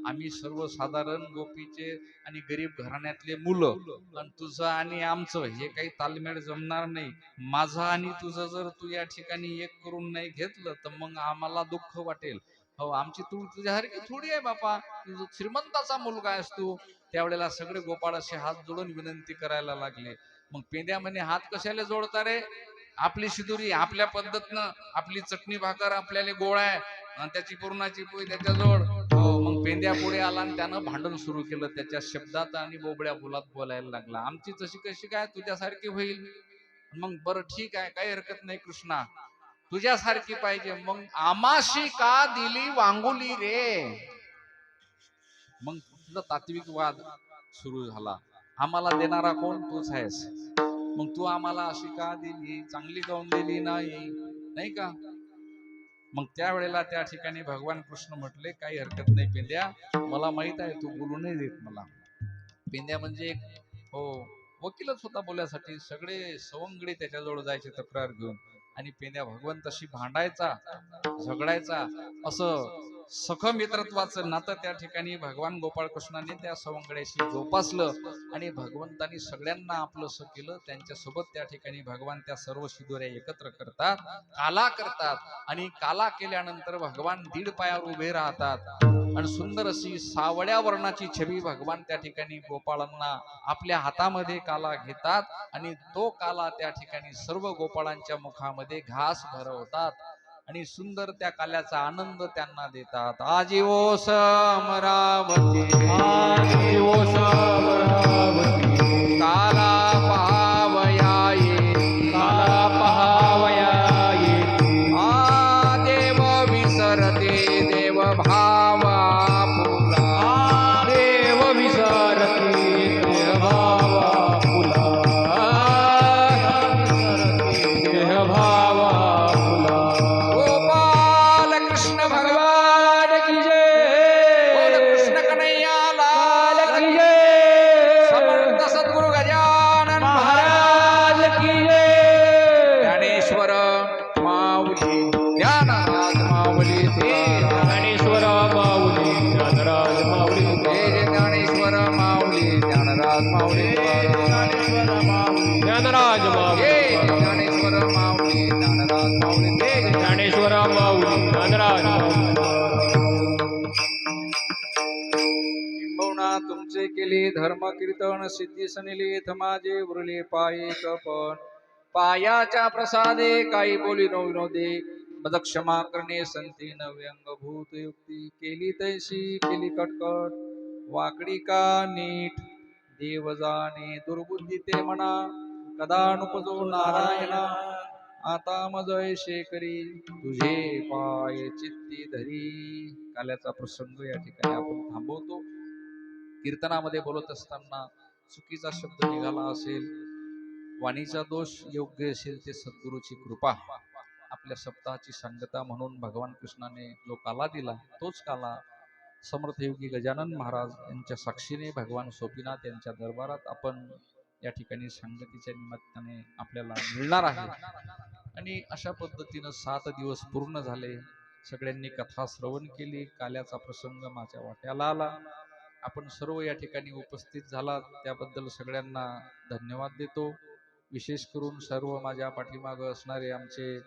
आम्ही सर्वसाधारण गोपीचे आणि गरीब घराण्यातले मुलं आणि तुझं आणि आमचं हे काही तालमेळ जमणार नाही. माझं आणि तुझं जर तू या ठिकाणी एक करून नाही घेतलं तर मग आम्हाला दुःख वाटेल. हो आमची तू तुझ्यासारखी थोडी आहे बापा. तुझं श्रीमंताचा मुलगा आहेस तू. त्यावेळेला सगळे गोपाळ असे हात जोडून विनंती करायला लागले. मग पेंद्या म्हणे हात कशाला जोडता रे. आपली शिदुरी आपल्या पद्धतनं आपली चटणी भाकर आपल्याला गोळ्या आणि त्याची पूर्णाची पोळी त्याच्या जोड. हो मग पेंद्या पुढे आला आणि त्यानं भांडण सुरू केलं. त्याच्या शब्दात आणि बोबड्या बोलात बोलायला लागला. आमची तशी कशी काय तुझ्यासारखी होईल. मग बरं ठीक आहे, काही हरकत नाही कृष्णा, तुझ्यासारखी पाहिजे. मग आमाशी का दिली वांगुली रे. मग तुझा तात्विक वाद सुरू झाला. आम्हाला देणारा कोण, तूच आहेस. मग तू आम्हाला अशी का दिली, चांगली गाऊन दिली नाही, नाही का. मग त्यावेळेला त्या ठिकाणी भगवान कृष्ण म्हटले, काही हरकत नाही पेंद्या, मला माहित आहे तू बोलू नाही देत मला. पेंद्या म्हणजे एक, हो, वकीलच होता बोलायसाठी. सगळे सवंगडी त्याच्याजवळ जायचे तक्रार घेऊन, आणि पेंद्या भगवंताशी भांडायचा, झगडायचा. असं सख मित्रत्वाचं नातं त्या ठिकाणी भगवान गोपाळकृष्णाने त्या सवंगड्याशी जोपासलं, आणि भगवंतानी सगळ्यांना आपलंसं केलं. त्यांच्यासोबत त्या ठिकाणी भगवान त्या सर्व शिदोऱ्या एकत्र करतात, काला करतात, आणि काला केल्यानंतर भगवान दीड पायावर उभे राहतात, आणि सुंदर अशी सावळ्या वर्णाची छबी भगवान त्या ठिकाणी गोपाळांना आपल्या हातामध्ये काला घेतात, आणि तो काला त्या ठिकाणी सर्व गोपाळांच्या मुखामध्ये घास भरवतात, आणि सुंदर त्या काल्याचा आनंद त्यांना देतात. आजीवो समरावती, आजीव समरावती, काला पहावया येती, काला पहावया येती, आ देव विसरते देव भावा फुला, देव विसरती देह भावा फुला, देह भावा फुला. गोपाल कृष्ण भगवान भगवान की बोल जय, कृष्ण कन्हैया लाल की की. जय, समर्थ सद्गुरु गजानन महाराज, महाराज की जय. ज्ञानेश्वर माऊली ज्ञानराज माऊली तुकाराम. ज्ञानेश्वर माऊली ज्ञानराज माऊली जय जय ज्ञानेश्वर माऊली ज्ञानराज माऊली तुकाराम. ज्ञानराज माऊली जय जय ज्ञानेश्वर माऊली ज्ञानराज माऊली. जय जय ज्ञानेश्वर माऊली ज्ञानराज माऊली. किंबहुना तुमचे केले धर्म कीर्तन सिद्धी सनिले माझे उरले पाये कपन. पायाच्या प्रसादे काही बोली नो विनोदे, मद क्षमा करणे संती नव्यंगभूत युक्ती. केली तैशी केली कटकट, वाकडी का नीट देव जाणे. दुर्बुद्धी ते म्हणा कदा नुपजो नारायणा. आता मज ऐशे करी तुझे पाय चित्ती धरी. काल्याचा प्रसंग या ठिकाणी आपण थांबवतो. कीर्तनामध्ये बोलत असताना चुकीचा शब्द निघाला असेल, वाणीचा दोष योग्य असेल, ते सद्गुरूची कृपा. आपल्या सप्ताहाची सांगता म्हणून भगवान कृष्णाने जो काला दिला, तोच काला समर्थयोगी गजानन महाराज यांच्या साक्षीने भगवान सोपीनाथ यांच्या दरबारात आपण या ठिकाणी सांगतीच्या निमित्ताने आपल्याला मिळणार आहे. आणि अशा पद्धतीनं 7 दिवस पूर्ण झाले. सगळ्यांनी कथा श्रवण केली. काल्याचा प्रसंग माझ्या वाट्याला आला. आपण सर्व या ठिकाणी उपस्थित झालात त्याबद्दल सगळ्यांना धन्यवाद देतो. विशेष करून सर्व माझ्या पाठीमागं असणारे आमचे